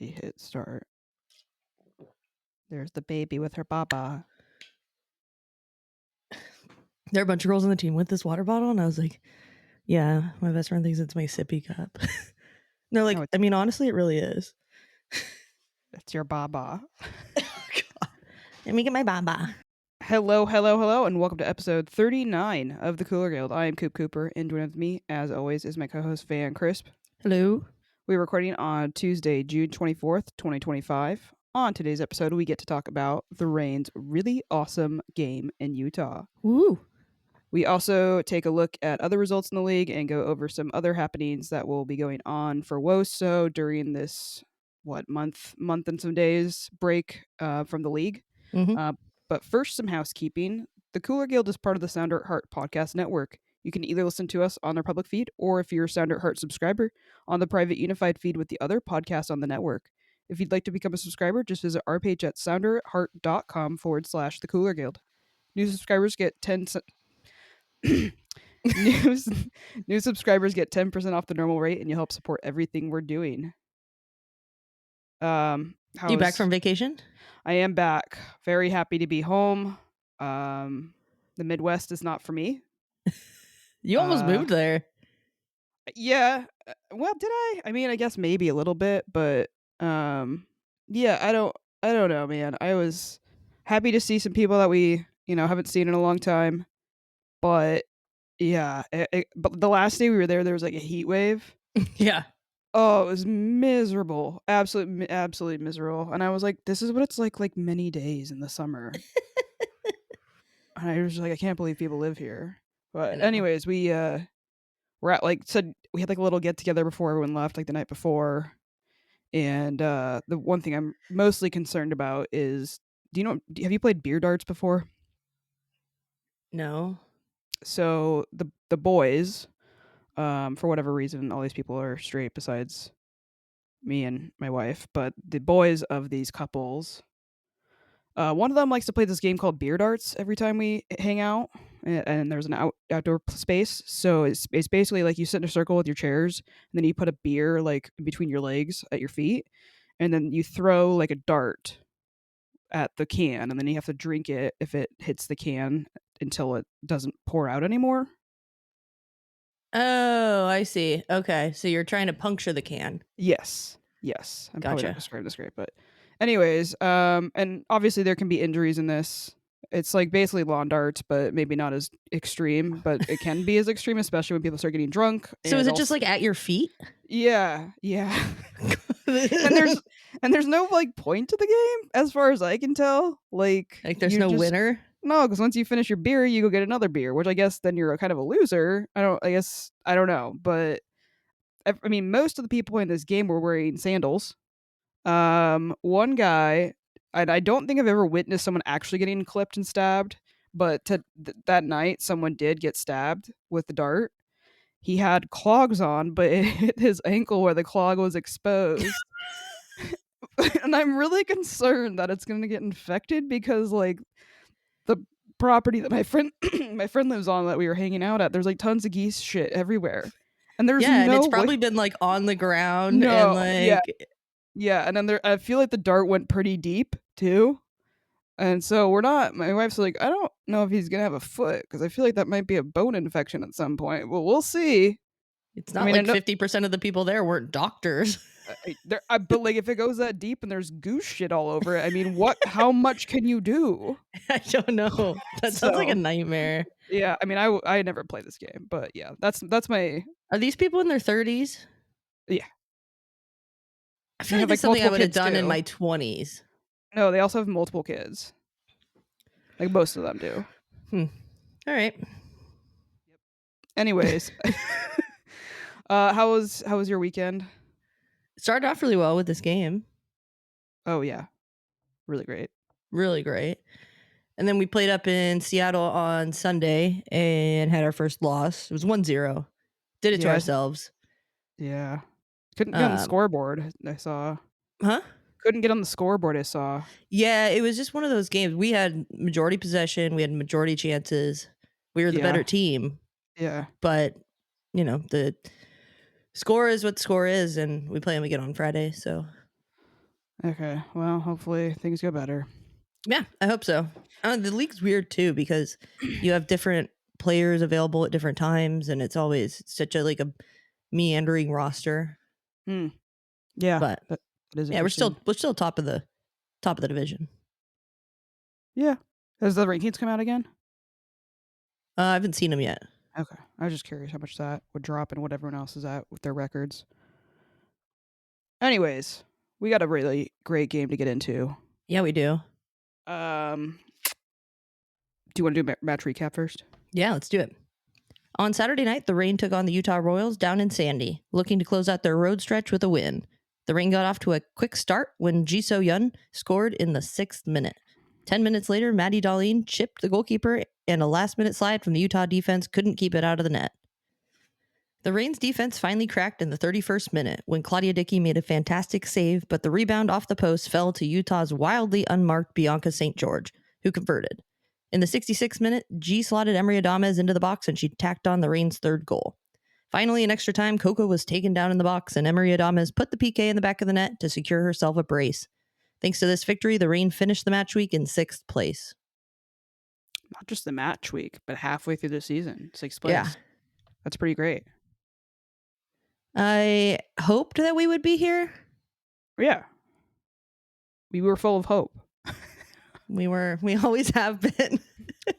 We hit start. There's the baby with her baba. There are a bunch of girls on the team with this water bottle, and I was like, yeah, my best friend thinks it's my sippy cup. No, like, No, I mean, honestly, it really is. It's your baba. Let me get my baba. Hello, and welcome to episode 39 of the Cooler Guild. I am Coop Cooper, and joining with me, as always, is my co-host Van Crisp. Hello. We're recording on Tuesday, June 24th, 2025. On today's episode, we get to talk about the Rain's really awesome game in Utah. Woo. We also take a look at other results in the league and go over some other happenings that will be going on for WOSO during this, month and some days break from the league. Mhm. But first, some housekeeping. The Cooler Guild is part of the Sound at Heart podcast network. You can either listen to us on their public feed or, if you're a Sound at Heart subscriber, on the private unified feed with the other podcasts on the network. If you'd like to become a subscriber, just visit our page at sounderatheart.com/the Cooler Guild. New subscribers get 10 new subscribers get 10% off the normal rate, and you help support everything we're doing. You back from vacation? I am back. Very happy to be home. The Midwest is not for me. You almost moved there. Yeah. Well, did I? I mean, I guess maybe a little bit, but yeah, I don't know, man. I was happy to see some people that we, haven't seen in a long time. But yeah, but the last day we were there was like a heat wave. Yeah. Oh, it was miserable. Absolutely miserable. And I was like, this is what it's like many days in the summer. And I was just like, I can't believe people live here. But anyways, we we're at we had like a little get together before everyone left, like the night before. And the one thing I'm mostly concerned about is, have you played beer darts before? No. So the boys, for whatever reason, all these people are straight besides me and my wife, but the boys of these couples, one of them likes to play this game called beer darts every time we hang out, and there's an outdoor space. So it's basically like you sit in a circle with your chairs, and then you put a beer like in between your legs at your feet, and then you throw like a dart at the can, and then you have to drink it if it hits the can until it doesn't pour out anymore. Oh, I see. Okay, so you're trying to puncture the can. Yes. I'm probably Gotcha. not describing this great, but anyways, and obviously there can be injuries in this. It's like basically lawn darts, but maybe not as extreme, but it can be as extreme, especially when people start getting drunk. So is it just like at your feet? Yeah. and there's no like point to the game as far as I can tell. Like There's no winner? No, because once you finish your beer, you go get another beer, which I guess then you're kind of a loser. I don't know, but I mean, most of the people in this game were wearing sandals. One guy, and I don't think I've ever witnessed someone actually getting clipped and stabbed, but that night, someone did get stabbed with the dart. He had clogs on, but it hit his ankle where the clog was exposed. And I'm really concerned that it's going to get infected because, like, the property that my friend lives on that we were hanging out at, there's like tons of geese shit everywhere. And there's and it's probably been like on the ground and like yeah, and then I feel like the dart went pretty deep too. And so my wife's like, I don't know if he's gonna have a foot, because I feel like that might be a bone infection at some point. Well, we'll see. It's not 50% of the people there weren't doctors. But like, if it goes that deep and there's goose shit all over it, I mean, how much can you do? I don't know. That sounds like a nightmare. Yeah, I mean, I never play this game, but yeah, that's my. Are these people in their 30s? Yeah. I feel like that's something I would have done in my 20s. No, they also have multiple kids. Like most of them do. All right. Yep. Anyways, how was your weekend? It started off really well with this game. Oh yeah, really great. Really great. And then we played up in Seattle on Sunday and had our first loss. It was 1-0. Did it to ourselves. Yeah. Couldn't get on the scoreboard, I saw. Huh? Couldn't get on the scoreboard, I saw. Yeah, it was just one of those games. We had majority possession. We had majority chances. We were the better team. Yeah. But, the score is what the score is, and we play them again on Friday, so. Okay. Well, hopefully things go better. Yeah, I hope so. The league's weird too because you have different players available at different times, and it's always such a meandering roster. Hmm. Yeah. But That is yeah, interesting. we're still top of the division. Yeah. Has the rankings come out again? I haven't seen them yet. Okay. I was just curious how much that would drop and what everyone else is at with their records. Anyways, we got a really great game to get into. Yeah, we do. Do you want to do match recap first? Yeah, let's do it. On Saturday night, the Reign took on the Utah Royals down in Sandy, looking to close out their road stretch with a win. The Reign got off to a quick start when Ji So Yun scored in the 6th minute. 10 minutes later, Maddie Darlene chipped the goalkeeper, and a last-minute slide from the Utah defense couldn't keep it out of the net. The Reign's defense finally cracked in the 31st minute when Claudia Dickey made a fantastic save, but the rebound off the post fell to Utah's wildly unmarked Bianca St. George, who converted. In the 66th minute, G slotted Emery Adames into the box and she tacked on the Reign's 3rd goal. Finally, in extra time, Coco was taken down in the box and Emery Adames put the PK in the back of the net to secure herself a brace. Thanks to this victory, the Reign finished the match week in 6th place. Not just the match week, but halfway through the season, 6th place. Yeah. That's pretty great. I hoped that we would be here. Yeah. We were full of hope. We always have been.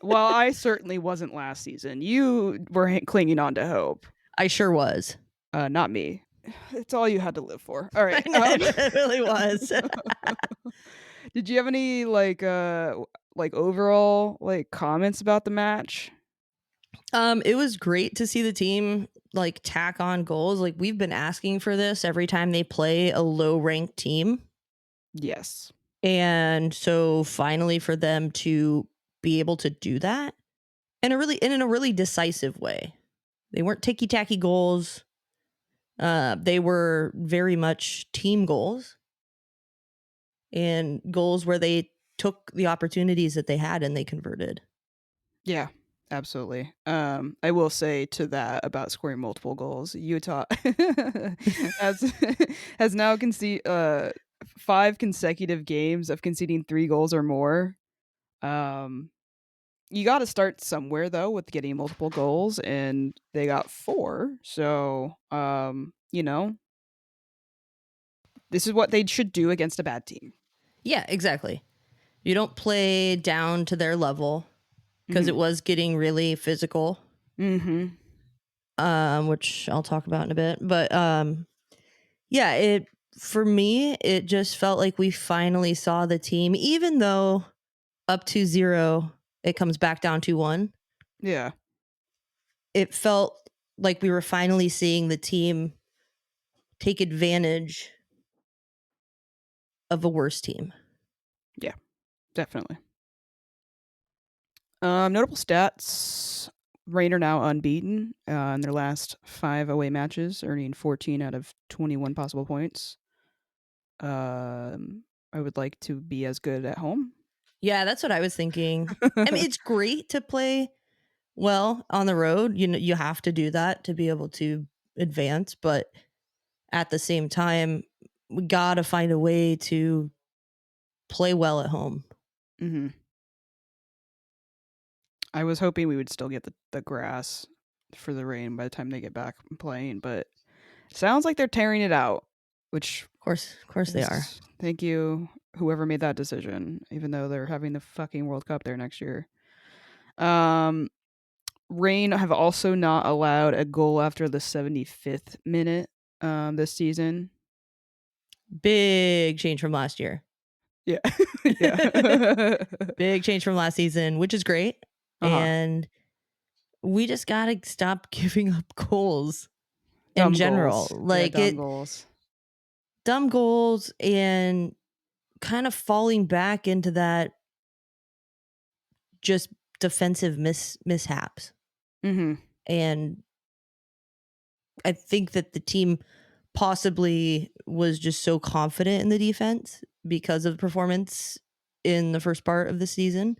Well, I certainly wasn't last season. You were clinging on to hope. I sure was. Not me. It's all you had to live for. All right. It really was. Did you have any overall comments about the match? It was great to see the team tack on goals. We've been asking for this every time they play a low ranked team. Yes. And so finally for them to be able to do that in a really decisive way. They weren't ticky-tacky goals. They were very much team goals and goals where they took the opportunities that they had and they converted. Yeah, absolutely. I will say to that about scoring multiple goals, Utah has now conceded 5 consecutive games of conceding 3 goals or more. You got to start somewhere though with getting multiple goals, and they got 4. So, this is what they should do against a bad team. Yeah, exactly. You don't play down to their level because it was getting really physical. Mm-hmm. Which I'll talk about in a bit. But yeah, for me, it just felt like we finally saw the team, even though up to 0, it comes back down to 1. Yeah. It felt like we were finally seeing the team take advantage of a worse team. Yeah, definitely. Notable stats. Reign are now unbeaten in their last 5 away matches, earning 14 out of 21 possible points. I would like to be as good at home. Yeah, that's what I was thinking. I mean, it's great to play well on the road. You have to do that to be able to advance, but at the same time, we gotta find a way to play well at home. Mm-hmm. I was hoping we would still get the grass for the Reign by the time they get back playing, but it sounds like they're tearing it out, which Of course they are. Thank you, whoever made that decision, even though they're having the fucking World Cup there next year. Reign have also not allowed a goal after the 75th minute this season. Big change from last year. Yeah. Yeah. Big change from last season, which is great. And we just gotta stop giving up goals in general. Dumb goals. Dumb goals and kind of falling back into that just defensive mishaps. Mm-hmm. And I think that the team possibly was just so confident in the defense because of the performance in the first part of the season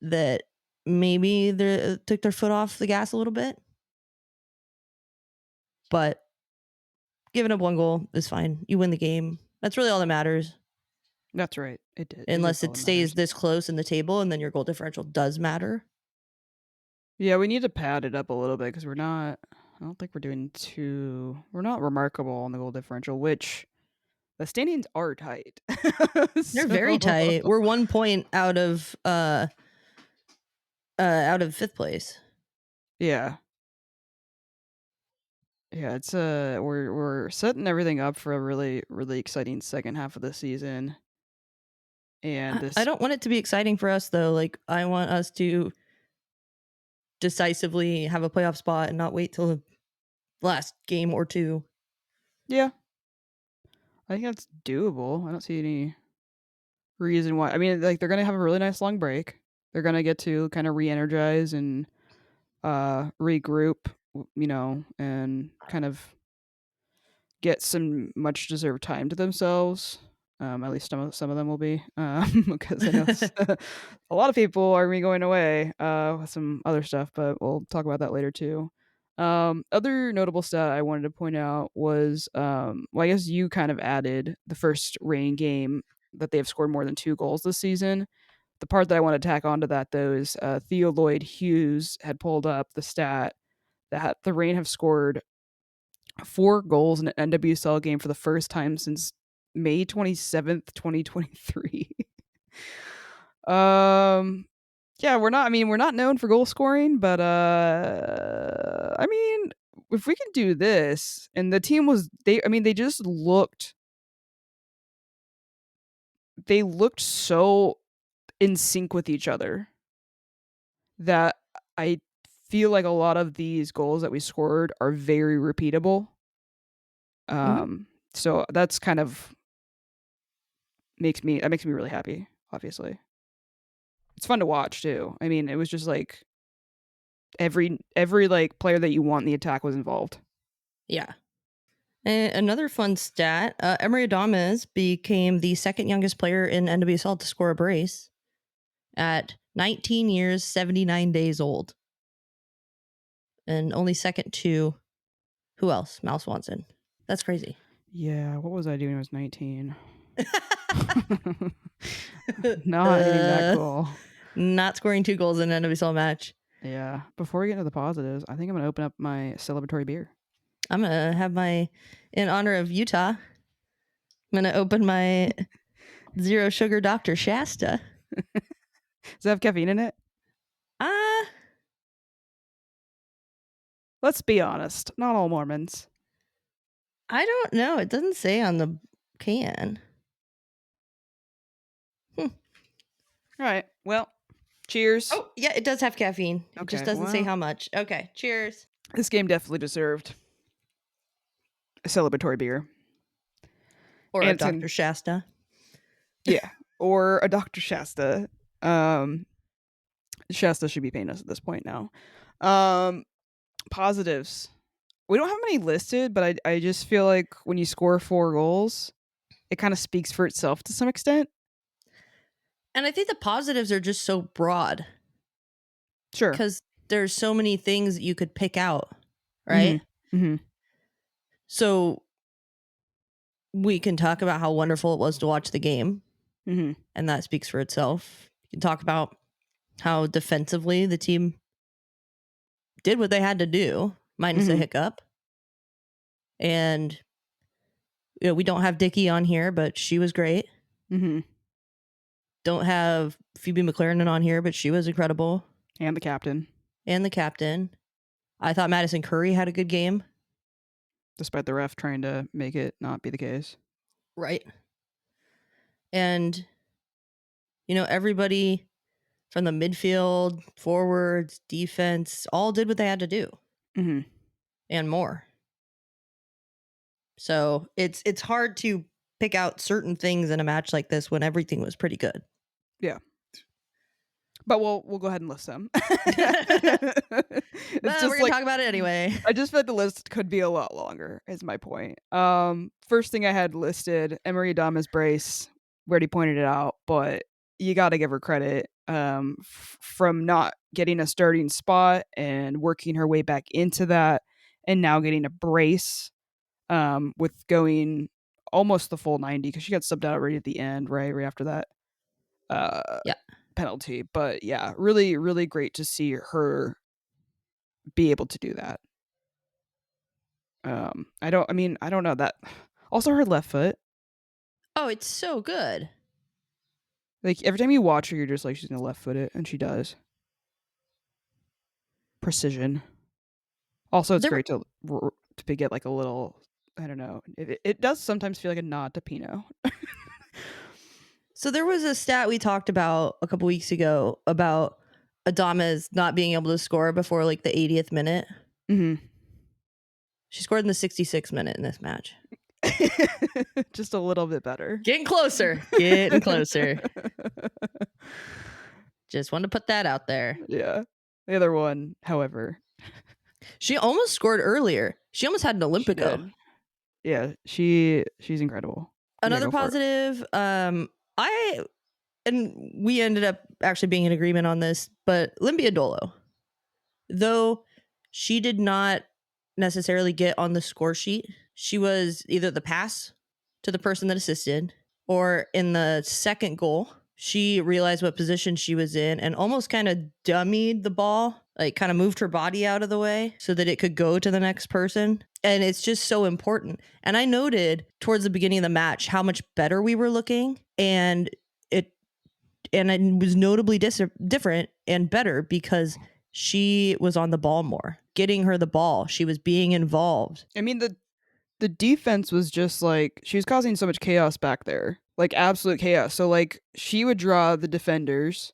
that maybe they took their foot off the gas a little bit. But giving up 1 goal is fine. You win the game. That's really all that matters. That's right. It did. It is Unless all it that stays matters. this close in the table, and then your goal differential does matter. Yeah, we need to pad it up a little bit because we're not. I don't think we're doing too. We're not remarkable on the goal differential, which the standings are tight. They're very So tight. We're 1 point out of fifth place. yeah, yeah. It's we're setting everything up for a really exciting second half of the season, and I this. don't want it to be exciting for us though. Like I want us to decisively have a playoff spot and not wait till the last game or two. Yeah, I think that's doable. I don't see any reason why. I mean, like they're gonna have a really nice long break. They're gonna get to kind of re-energize and regroup, and kind of get some much deserved time to themselves. At least some of them will be, because I know a lot of people are gonna be going away with some other stuff, but we'll talk about that later too. Other notable stat I wanted to point out was, well, I guess you kind of added the first rain game that they've scored more than 2 goals this season. The part that I want to tack onto that, though, is Theo Lloyd Hughes had pulled up the stat that the Reign have scored 4 goals in an NWSL game for the first time since May 27th, 2023. um, yeah, we're not. I mean, we're not known for goal scoring, but I mean, if we can do this, and the team was they. I mean, they just looked. They looked so in sync with each other that I feel like a lot of these goals that we scored are very repeatable. Mhm. So that's kind of makes me really happy, obviously. It's fun to watch too. I mean, it was just like every like player that you want in the attack was involved. Yeah. And another fun stat: Emery Adames became the second youngest player in NWSL to score a brace at 19 years, 79 days old, and only second to who else? Mal Swanson. That's crazy. Yeah, what was I doing when I was 19? Not hitting that goal. Not scoring 2 goals in an NWSL match. Yeah. Before we get into the positives, I think I'm gonna open up my celebratory beer. I'm gonna have in honor of Utah. I'm gonna open my zero sugar Dr. Shasta. Does it have caffeine in it? Uh, Let's be honest. Not all Mormons. I don't know. It doesn't say on the can. All right. Well, cheers. Oh, yeah, it does have caffeine. It just Okay, doesn't say well. how much. Okay, cheers. This game definitely deserved a celebratory beer. Or a Anton, Dr. Shasta. yeah, or a Dr. Shasta. Um, Shasta should be paying us at this point now. Um, Positives. We don't have many listed, but I just feel like when you score 4 goals, it kind of speaks for itself to some extent. And I think the positives are just so broad Sure. because there's so many things that you could pick out, right? Mm-hmm. Mm-hmm. So we can talk about how wonderful it was to watch the game, Mm-hmm. and that speaks for itself. You can talk about how defensively the team did what they had to do, minus a Mm-hmm. hiccup. And we don't have Dickie on here, but she was great. Mm-hmm. Don't have Phoebe McLaren on here, but she was incredible. And the captain, And the captain. I thought Madison Curry had a good game. despite the ref trying to make it not be the case. Right. And, everybody from the midfield, forwards, defense, all did what they had to do Mm-hmm. and more. So it's hard to pick out certain things in a match like this when everything was pretty good. Yeah. But we'll go ahead and list them. But we're gonna talk about it anyway. I just feel like the list could be a lot longer, is my point. First thing I had listed, Emery Adames brace. We already pointed it out, but you got to give her credit from not getting a starting spot and working her way back into that, and now getting a brace with going almost the full 90 because she got subbed out right at the end, right after that Yeah. penalty. But yeah, really, really great to see her be able to do that. I don't know that. Also, her left foot. Oh, it's so good. Like every time you watch her, you're just like she's gonna left foot it, and she does. Precision. Also, it's There, great to get like a little. I don't know. It does sometimes feel like a nod to Pinot. so there was a stat we talked about a couple weeks ago about Adames not being able to score before like the 80th minute. Mm-hmm. She scored in the 66th minute in this match. Just a little bit better. Getting closer. Getting closer. Just wanted to put that out there. Yeah. The other one, however, she almost scored earlier. She almost had an Olympico. Yeah, she's incredible. Another positive, we ended up actually being in agreement on this, but Limbia Dolo, though she did not necessarily get on the score sheet, she was either the pass to the person that assisted, or in the second goal, she realized what position she was in and almost kind of dummied the ball, like kind of moved her body out of the way so that it could go to the next person. And it's just so important. And I noted towards the beginning of the match how much better we were looking, and it was notably different and better because she was on the ball more, getting her the ball. She was being involved. I mean, the defense was just like, she was causing so much chaos back there, like absolute chaos. So like she would draw the defenders,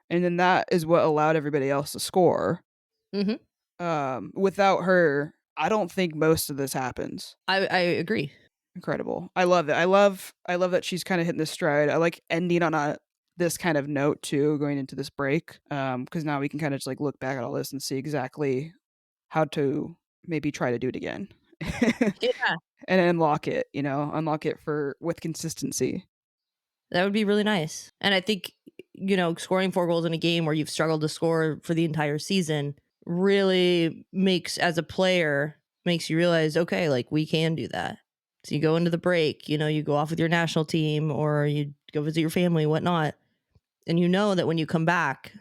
and then that is what allowed everybody else to score. Without her, I don't think most of this happens. I agree. Incredible. I love it. I love that she's kind of hitting this stride. I like ending on this kind of note too, going into this break, because now we can kind of just like look back at all this and see exactly how to maybe try to do it again. Yeah. And unlock it, with consistency. That would be really nice. And I think, scoring 4 goals in a game where you've struggled to score for the entire season really makes you realize, okay, like we can do that. So you go into the break, you go off with your national team or you go visit your family, whatnot. And you know that when you come back,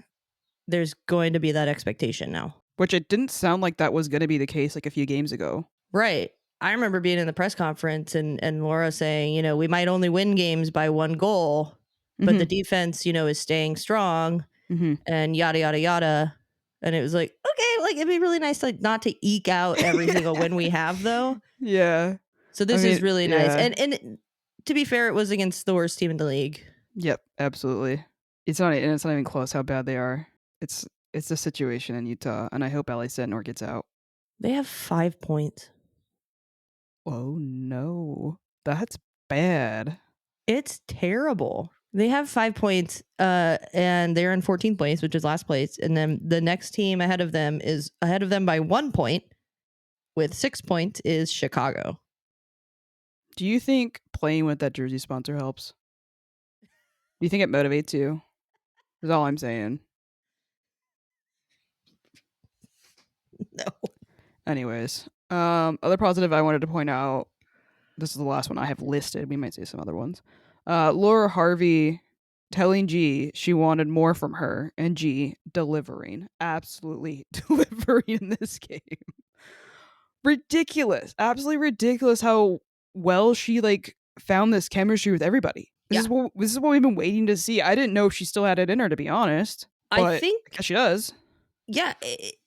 there's going to be that expectation now. Which it didn't sound like that was going to be the case like a few games ago. Right. I remember being in the press conference and Laura saying, we might only win games by 1 goal, but the defense, is staying strong and yada, yada, yada. And it was like, okay, like it'd be really nice like not to eke out every single win we have though. Yeah. So this is really nice. And to be fair, it was against the worst team in the league. Yep, absolutely. It's not even close how bad they are. It's the situation in Utah, and I hope LA Sentinor gets out. They have 5 points. Oh no. That's bad. It's terrible. They have 5 points, and they're in 14th place, which is last place. And then the next team ahead of them is ahead of them by 1 point with 6 points is Chicago. Do you think playing with that jersey sponsor helps? Do you think it motivates you? That's all I'm saying. No. Anyways, other positive I wanted to point out, this is the last one I have listed. We might say some other ones. Laura Harvey telling G she wanted more from her, and G delivering. Absolutely delivering in this game. Ridiculous. Absolutely ridiculous how well she like found this chemistry with everybody. This is what we've been waiting to see. I didn't know if she still had it in her, to be honest. I think I guess she does. Yeah,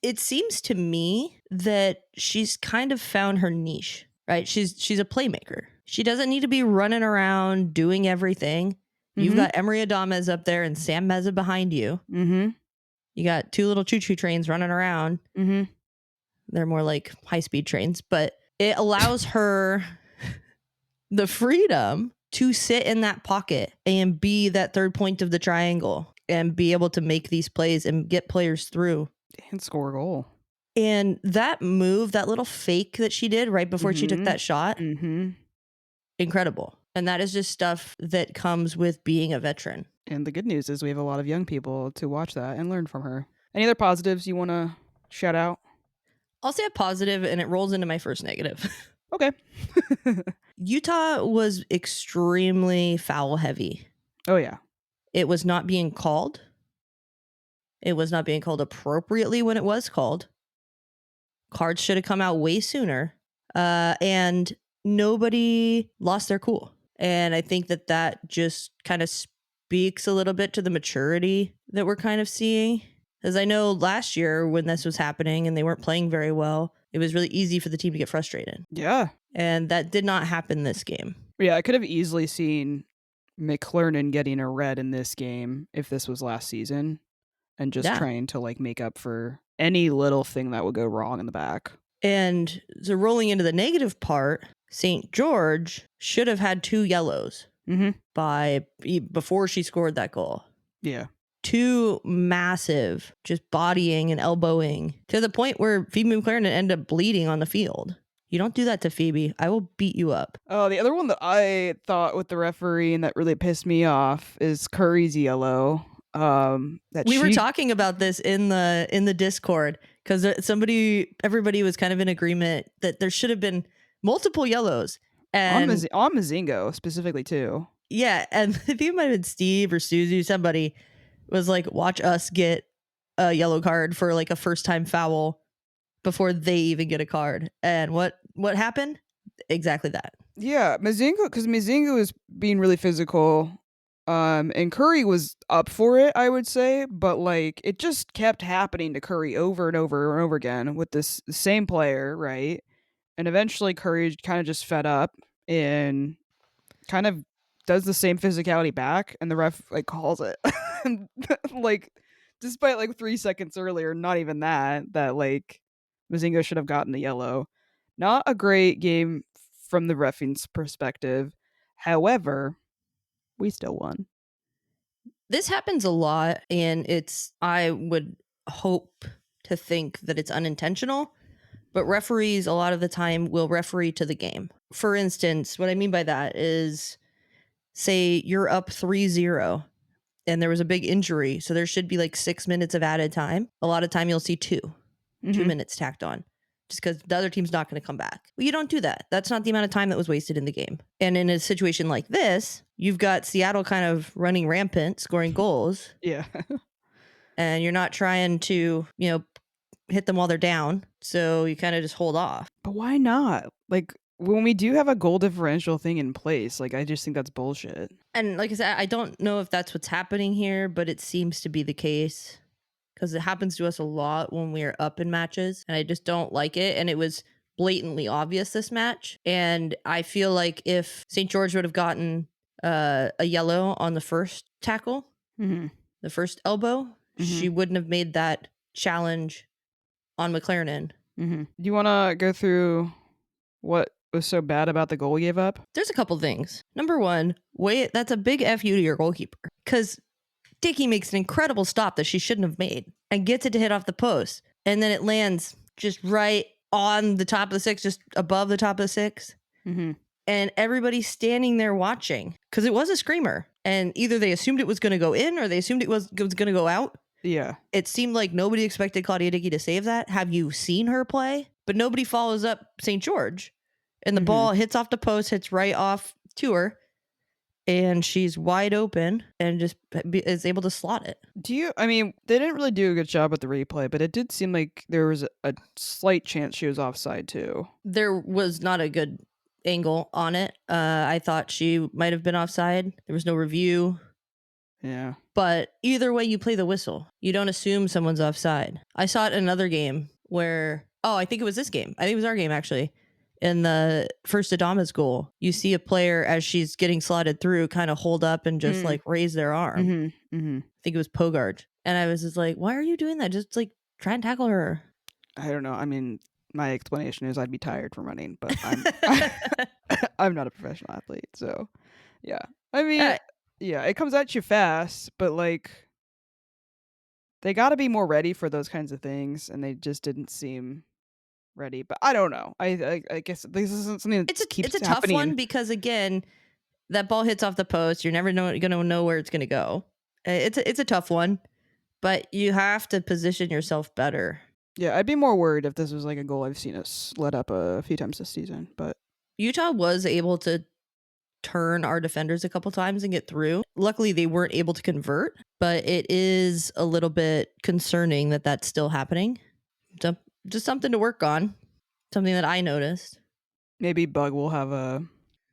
it seems to me that she's kind of found her niche, right? She's a playmaker. She doesn't need to be running around doing everything. You've got Emery Adames up there and Sam Meza behind you. You got 2 little choo-choo trains running around. They're more like high-speed trains, but it allows her the freedom to sit in that pocket and be that third point of the triangle and be able to make these plays and get players through. And score a goal. And that move, that little fake that she did right before she took that shot, incredible. And that is just stuff that comes with being a veteran. And the good news is we have a lot of young people to watch that and learn from her. Any other positives you want to shout out? I'll say a positive, and it rolls into my first negative. Okay. Utah was extremely foul heavy. Oh, yeah. It was not being called. It was not being called appropriately when it was called. Cards should have come out way sooner. And nobody lost their cool. And I think that just kind of speaks a little bit to the maturity that we're kind of seeing. As I know last year when this was happening and they weren't playing very well, it was really easy for the team to get frustrated. Yeah. And that did not happen this game. Yeah, I could have easily seen McLernon getting a red in this game if this was last season and just Yeah. trying to like make up for any little thing that would go wrong in the back. And so rolling into the negative part, St. George should have had 2 yellows before she scored that goal. Yeah. 2 massive, just bodying and elbowing to the point where Phoebe McLaren ended up bleeding on the field. You don't do that to Phoebe. I will beat you up. Oh, the other one that I thought with the referee and that really pissed me off is Curry's yellow. We were talking about this in the Discord because everybody was kind of in agreement that there should have been multiple yellows and on Mazingo specifically too. Yeah, and I think it might have been Steve or Susie. Somebody was like, "Watch us get a yellow card for like a first time foul before they even get a card." And what happened? Exactly that. Yeah, Mazingo was being really physical. And Curry was up for it, I would say, but like it just kept happening to Curry over and over and over again with this same player, right? And eventually Curry kind of just fed up and kind of does the same physicality back, and the ref like calls it. Like despite like 3 seconds earlier, not even that like Mazingo should have gotten the yellow. Not a great game from the reffing's perspective. However, we still won. This happens a lot, and I would hope to think that it's unintentional, but referees a lot of the time will referee to the game. For instance, what I mean by that is, say you're up 3-0 and there was a big injury, so there should be like 6 minutes of added time. A lot of time you'll see 2 minutes tacked on just because the other team's not going to come back. Well, you don't do that. That's not the amount of time that was wasted in the game. And in a situation like this, you've got Seattle kind of running rampant, scoring goals. Yeah. And you're not trying to, hit them while they're down. So you kind of just hold off. But why not? Like when we do have a goal differential thing in place, like I just think that's bullshit. And like I said, I don't know if that's what's happening here, but it seems to be the case because it happens to us a lot when we're up in matches, and I just don't like it. And it was blatantly obvious this match. And I feel like if St. George would have gotten a yellow on the first tackle, the first elbow, she wouldn't have made that challenge on McLaren. Do you want to go through what was so bad about the goal he gave up? There's a couple things. Number one, that's a big F you to your goalkeeper because Dickey makes an incredible stop that she shouldn't have made and gets it to hit off the post. And then it lands just right on the top of the 6, just above the top of the 6. And everybody's standing there watching because it was a screamer. And either they assumed it was going to go in or they assumed it was going to go out. Yeah. It seemed like nobody expected Claudia Dickey to save that. Have you seen her play? But nobody follows up St. George. And the ball hits off the post, hits right off to her. And she's wide open and just is able to slot it. They didn't really do a good job with the replay, but it did seem like there was a slight chance she was offside too. There was not a good angle on it. I thought she might have been offside. There was no review. Yeah. But either way, you play the whistle. You don't assume someone's offside. I saw it in another game where, I think it was this game. I think it was our game, actually. In the first Adama's goal, you see a player as she's getting slotted through kind of hold up and just like raise their arm. I think it was Pogard. And I was just like, why are you doing that? Just like try and tackle her. I don't know. I mean, my explanation is I'd be tired from running, but I'm not a professional athlete. So, yeah. I mean, yeah, it comes at you fast, but like they got to be more ready for those kinds of things, and they just didn't seem ready. But I don't know. I guess this isn't something that keeps it's a happening. Tough one because again, that ball hits off the post. You're never going to know where it's going to go. It's a tough one, but you have to position yourself better. Yeah, I'd be more worried if this was like a goal I've seen us let up a few times this season. But Utah was able to turn our defenders a couple times and get through. Luckily, they weren't able to convert, but it is a little bit concerning that that's still happening. So, just something to work on, something that I noticed. maybe Bug will have a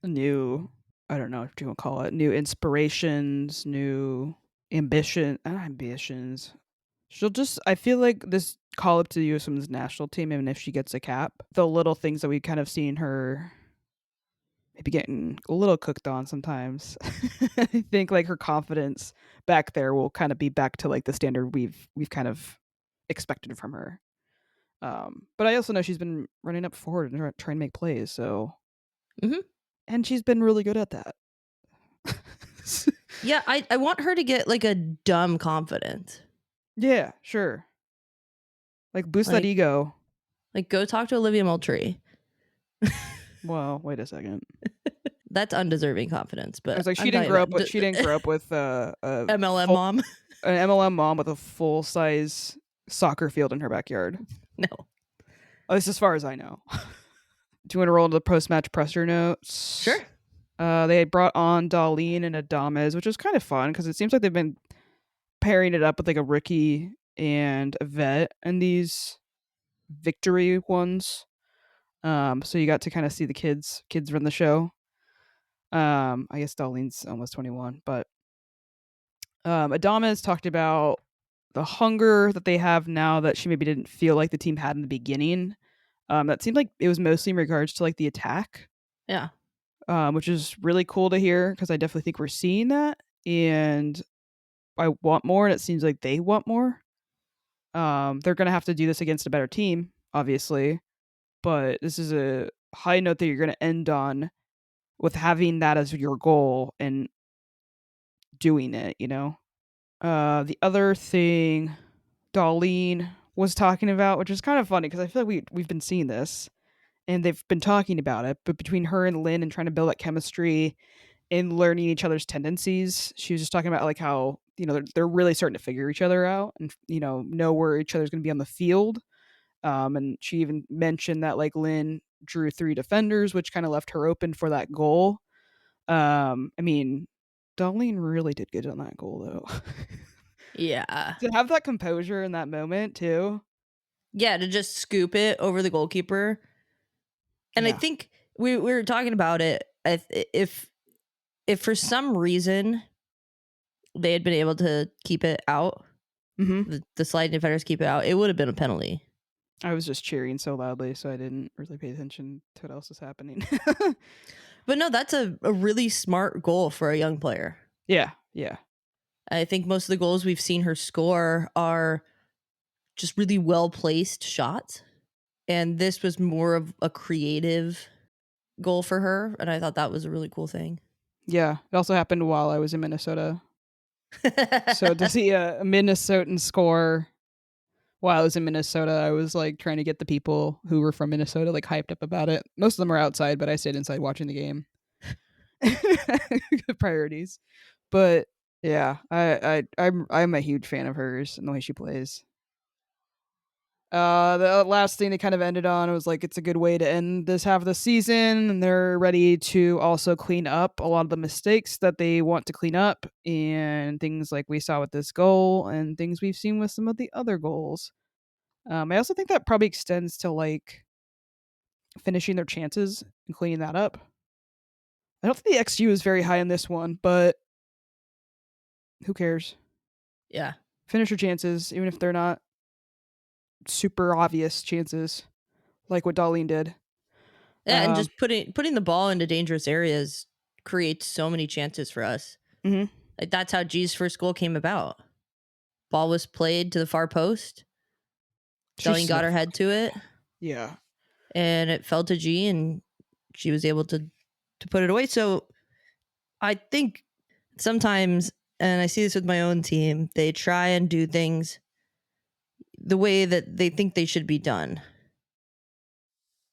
new, I don't know what you want to call it, new inspirations, new ambitions. She'll just, I feel like this call up to the U.S. Women's National Team, even if she gets a cap, the little things that we kind of seen her maybe getting a little cooked on sometimes. I think like her confidence back there will kind of be back to like the standard we've kind of expected from her. But I also know she's been running up forward and trying to make plays, so Mm-hmm. and she's been really good at that. Yeah, I want her to get like a dumb confidence. Yeah, sure. Like boost that Like, ego. like go talk to Olivia Moultrie. Well, wait a second. That's undeserving confidence, I but was like, I'm talking about she didn't grow up with a MLM full mom. an MLM mom with a full size soccer field in her backyard. No. At least as far as I know. Do you want to roll into the post match presser notes? Sure. They had brought on Darlene and Adames, which was kind of fun because it seems like they've been pairing it up with like a rookie and a vet in these victory ones. So you got to kind of see the kids run the show. I guess Darlene's almost 21, but Adames talked about the hunger that they have now that she maybe didn't feel like the team had in the beginning. That seemed like it was mostly in regards to like the attack. Yeah. Which is really cool to hear because I definitely think we're seeing that, and I want more, and it seems like they want more. They're gonna have to do this against a better team, obviously, but this is a high note that you're gonna end on with having that as your goal and doing it. The other thing Darlene was talking about, which is kind of funny because I feel like we've been seeing this and they've been talking about it, but between her and Lynn and trying to build that chemistry in learning each other's tendencies. She was just talking about like how they're really starting to figure each other out and know where each other's going to be on the field. And she even mentioned that like Lynn drew 3 defenders, which kind of left her open for that goal. I mean, Darlene really did good on that goal though. Yeah. To have that composure in that moment too. Yeah, to just scoop it over the goalkeeper. And I Yeah. think we were talking about it. If for some reason they had been able to keep it out, the sliding defenders keep it out, it would have been a penalty. I was just cheering so loudly, so I didn't really pay attention to what else was happening. But no, that's a really smart goal for a young player. Yeah. I think most of the goals we've seen her score are just really well placed shots. And this was more of a creative goal for her. And I thought that was a really cool thing. Yeah. It also happened while I was in Minnesota. So to see a Minnesotan score while I was in Minnesota, I was like trying to get the people who were from Minnesota like hyped up about it. Most of them were outside, but I stayed inside watching the game. Priorities. But yeah, I'm a huge fan of hers and the way she plays. The last thing they kind of ended on was like it's a good way to end this half of the season, and they're ready to also clean up a lot of the mistakes that they want to clean up, and things like we saw with this goal, and things we've seen with some of the other goals. I also think that probably extends to like finishing their chances and cleaning that up. I don't think the XU is very high in this one, but who cares? Yeah. Finish your chances, even if they're not super obvious chances, like what Darlene did. Yeah, and just putting the ball into dangerous areas creates so many chances for us. Mm-hmm. Like that's how G's first goal came about. Ball was played to the far post. Darlene got her head to it. Yeah. And it fell to G, and she was able to put it away. So I think sometimes, and I see this with my own team, they try and do things the way that they think they should be done.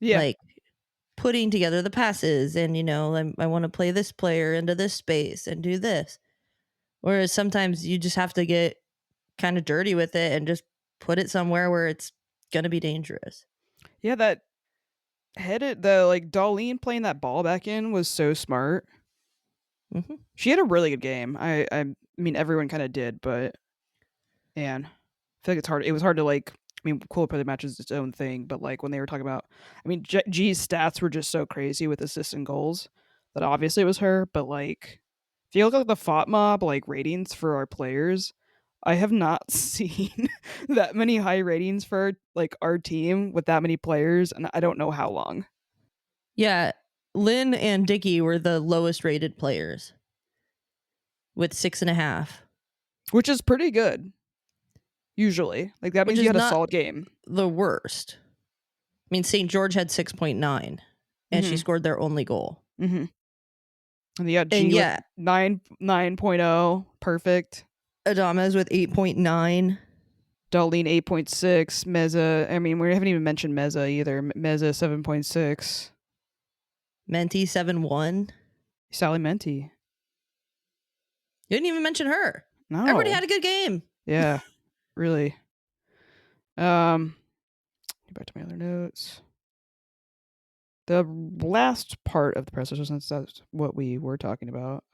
Yeah. Like putting together the passes and, I want to play this player into this space and do this. Whereas sometimes you just have to get kind of dirty with it and just put it somewhere where it's gonna be dangerous. Yeah, that Darlene playing that ball back in was so smart. Mm-hmm. She had a really good game. I mean, everyone kind of did, but man, I feel like it's hard. It was hard to like. I mean, Cool Play the Match is its own thing, but like when they were talking about, I mean, G's stats were just so crazy with assists and goals that obviously it was her. But like, if you look at the FOT mob like ratings for our players, I have not seen that many high ratings for like our team with that many players, and I don't know how long. Yeah, Lynn and Dickey were the lowest rated players with 6.5, Which is pretty good. Usually, like that which means you is had a not solid game. the worst. I mean, St. George had 6.9, and she Mm-hmm. scored their only goal. Mm-hmm. And you got And G with yeah, 9.0, perfect. Adames with 8.9. Darlene 8.6. Meza, I mean, we haven't even mentioned Meza either. Meza 7.6. Menti 7.1. Sally Menti. You didn't even mention her. No. Everybody had a good game. Yeah, really. Get back to my other notes. The last part of the press, since that's what we were talking about.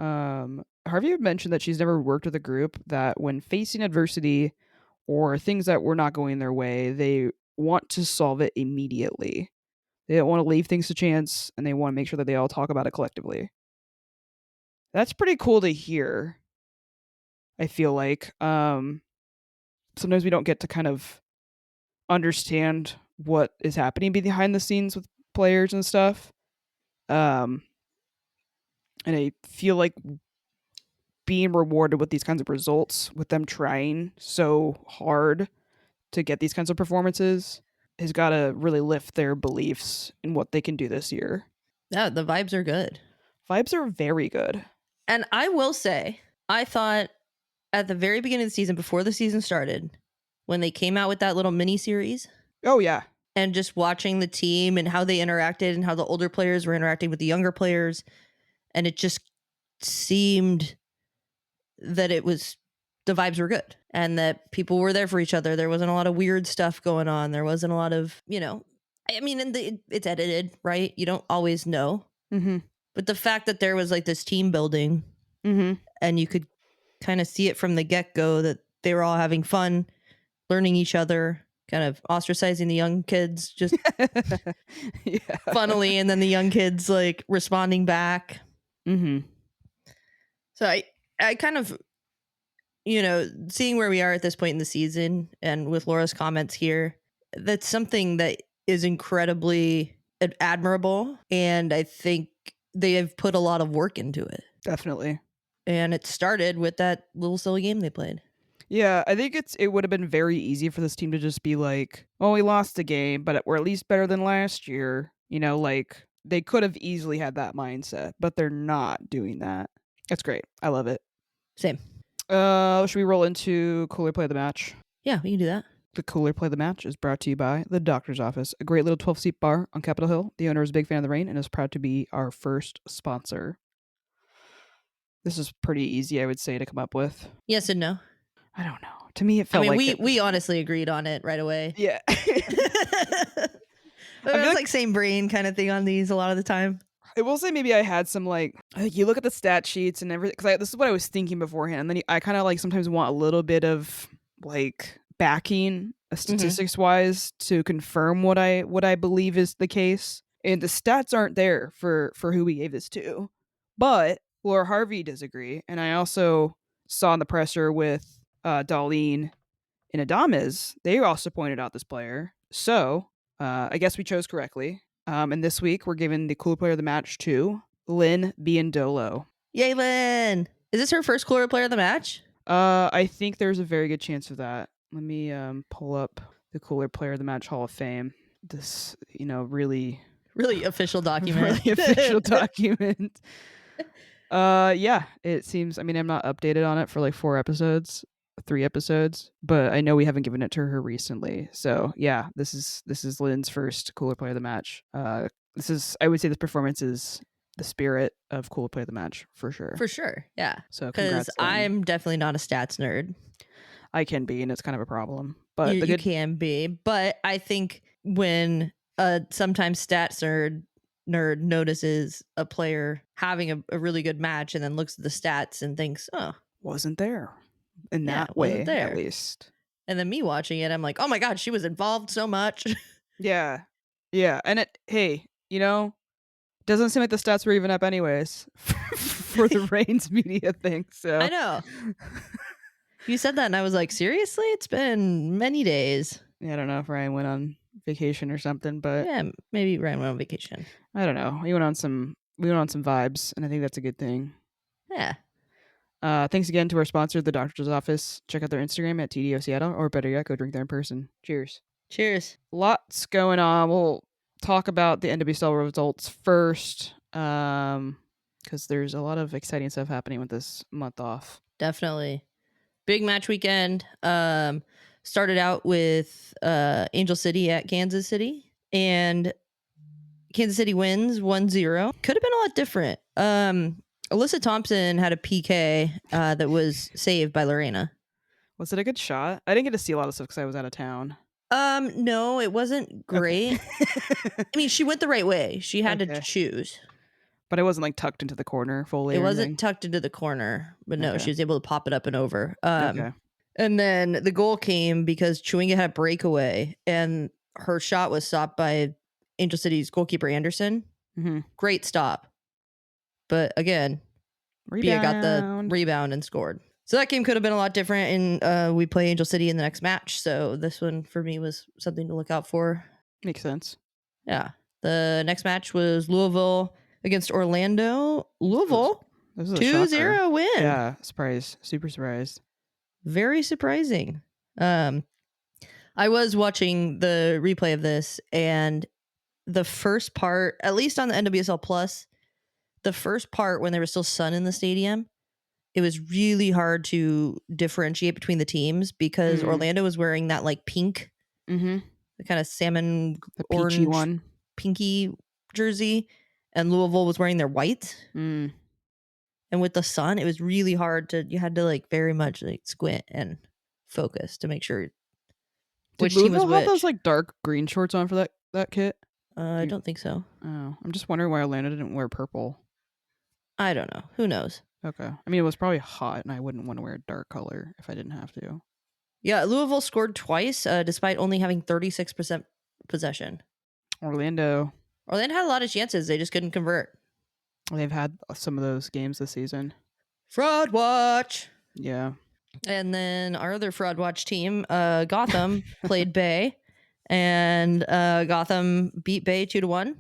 Harvey had mentioned that she's never worked with a group that when facing adversity or things that were not going their way, they want to solve it immediately. They don't want to leave things to chance, and they want to make sure that they all talk about it collectively. That's pretty cool to hear. I feel like sometimes we don't get to kind of understand what is happening behind the scenes with players and stuff. And I feel like being rewarded with these kinds of results, with them trying so hard to get these kinds of performances, has got to really lift their beliefs in what they can do this year. Yeah, the vibes are good. Vibes are very good. And I will say, I thought at the very beginning of the season, before the season started, when they came out with that little mini series, Oh, yeah. and just watching the team and how they interacted and how the older players were interacting with the younger players, and it just seemed that the vibes were good and that people were there for each other. There wasn't a lot of weird stuff going on. There wasn't a lot of, I mean, it's edited, right? You don't always know. Mm-hmm. But the fact that there was like this team building, Mm-hmm. and you could kind of see it from the get-go that they were all having fun, learning each other, kind of ostracizing the young kids just Yeah. funnily, and then the young kids like responding back. Mm-hmm. So I kind of, seeing where we are at this point in the season and with Laura's comments here, that's something that is incredibly admirable. And I think they have put a lot of work into it. Definitely. And it started with that little silly game they played. Yeah, I think it would have been very easy for this team to just be like, "Oh, we lost the game, but we're at least better than last year." Like they could have easily had that mindset, but they're not doing that. That's great. I love it. Same. Should we roll into Cooler Play of the Match? Yeah, we can do that. The Cooler Play of the Match is brought to you by The Doctor's Office, a great little 12-seat bar on Capitol Hill. The owner is a big fan of the rain and is proud to be our first sponsor. This is pretty easy, I would say, to come up with. Yes and no. I don't know. To me, it felt like we honestly agreed on it right away. Yeah. It's like same brain kind of thing on these a lot of the time. I will say maybe I had some you look at the stat sheets and everything, because this is what I was thinking beforehand, and then I kind of like sometimes want a little bit of like backing statistics wise to confirm what I believe is the case, and the stats aren't there for who we gave this to, but Laura Harvey does agree, and I also saw in the presser with Darlene and Adames, they also pointed out this player, so I guess we chose correctly. And this week we're giving the Cooler Player of the Match to Lynn Biondolo. Yay, Lynn! Is this her first Cooler Player of the Match? I think there's a very good chance of that. Let me pull up the Cooler Player of the Match Hall of Fame. This, really official document. really official document. Yeah, it seems. I mean, I'm not updated on it for like 3 episodes, but I know we haven't given it to her recently. So yeah, this is Lynn's first Cooler Player of the Match. I would say this performance is the spirit of Cooler Player of the Match for sure. For sure, yeah. So because congrats, Lynn. I'm definitely not a stats nerd. I can be, and it's kind of a problem. But You can be, but I think when sometimes stats nerd notices a player having a really good match and then looks at the stats and thinks, oh, wasn't there in yeah, that wasn't way, there. at least. And then me watching it, I'm like, oh my God, she was involved so much. Yeah. Yeah. And hey, doesn't seem like the stats were even up anyways for the Reigns media thing. So I know. You said that and I was like, seriously? It's been many days. Yeah, I don't know if Ryan went on vacation or something, but yeah, maybe Ryan went on vacation. I don't know. We went on some vibes, and I think that's a good thing. Yeah. Thanks again to our sponsor, the Doctor's Office. Check out their Instagram at TDO Seattle, or better yet, go drink there in person. Cheers. Cheers. Lots going on. We'll talk about the NWSL results first, because there's a lot of exciting stuff happening with this month off. Definitely. Big match weekend. Started out with Angel City at Kansas City, and Kansas City wins 1-0. Could have been a lot different. Alyssa Thompson had a PK that was saved by Lorena. Was it a good shot? I didn't get to see a lot of stuff because I was out of town. No, it wasn't great. Okay. I mean, she went the right way. She had to choose. But it wasn't like tucked into the corner fully. It wasn't tucked into the corner, but no, she was able to pop it up and over. Okay. And then the goal came because Chewinga had a breakaway and her shot was stopped by Angel City's goalkeeper Anderson. Mm-hmm. Great stop. But again, Bia got the rebound and scored. So that game could have been a lot different, and we play Angel City in the next match. So this one for me was something to look out for. Makes sense. Yeah. The next match was Louisville against Orlando. Louisville, 2-0 win. Yeah, surprise. Super surprised. Very surprising. I was watching the replay of this, and the first part, at least on the NWSL Plus, the first part when there was still sun in the stadium, it was really hard to differentiate between the teams because Orlando was wearing that like pink, the kind of salmon orange one, pinky jersey, and Louisville was wearing their white. And with the sun, it was really hard you had to like very much like squint and focus to make sure which team was which. Have those like dark green shorts on for that kit? I don't think so. Oh, I'm just wondering why Orlando didn't wear purple. I don't know. Who knows? Okay. I mean, it was probably hot, and I wouldn't want to wear a dark color if I didn't have to. Yeah, Louisville scored twice, despite only having 36% possession. Orlando had a lot of chances. They just couldn't convert. They've had some of those games this season. Fraud watch. Yeah. And then our other fraud watch team, Gotham, played Bay, and Gotham beat Bay 2-1.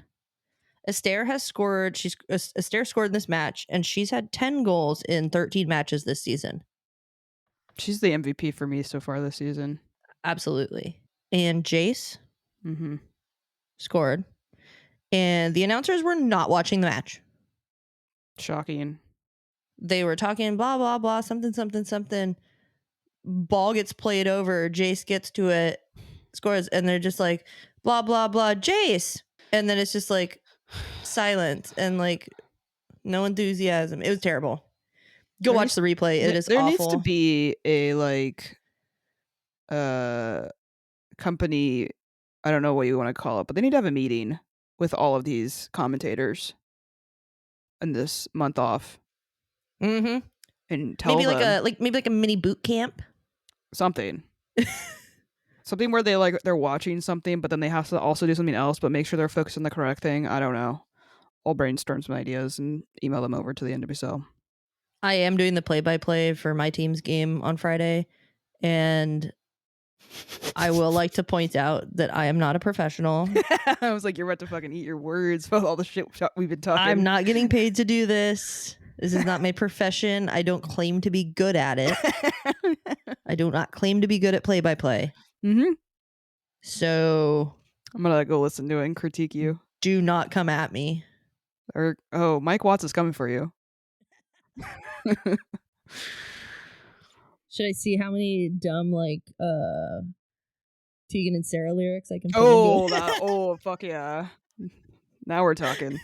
Esther has scored. Esther scored in this match, and she's had 10 goals in 13 matches this season. She's the MVP for me so far this season. Absolutely. And Jace scored. And the announcers were not watching the match. Shocking. They were talking blah, blah, blah, something, something, something. Ball gets played over. Jace gets to it, scores, and they're just like, blah, blah, blah, Jace. And then it's just like silence and like no enthusiasm. It was terrible. Go watch the replay. It is awful. There needs to be a like company, I don't know what you want to call it, but they need to have a meeting with all of these commentators in this month off. And tell maybe them maybe like a mini boot camp. Something. Something where they're watching something, but then they have to also do something else, but make sure they're focused on the correct thing. I don't know. I'll brainstorm some ideas and email them over to the NWSL. I am doing the play-by-play for my team's game on Friday, and I will like to point out that I am not a professional. I was like, you're about to fucking eat your words with all the shit we've been talking. I'm not getting paid to do this. This is not my profession. I don't claim to be good at it. I do not claim to be good at play-by-play. So I'm gonna go listen to it and critique you. Do not come at me. Or Mike Watts is coming for you. Should I see how many dumb like Tegan and Sarah lyrics I can put fuck yeah. Now we're talking.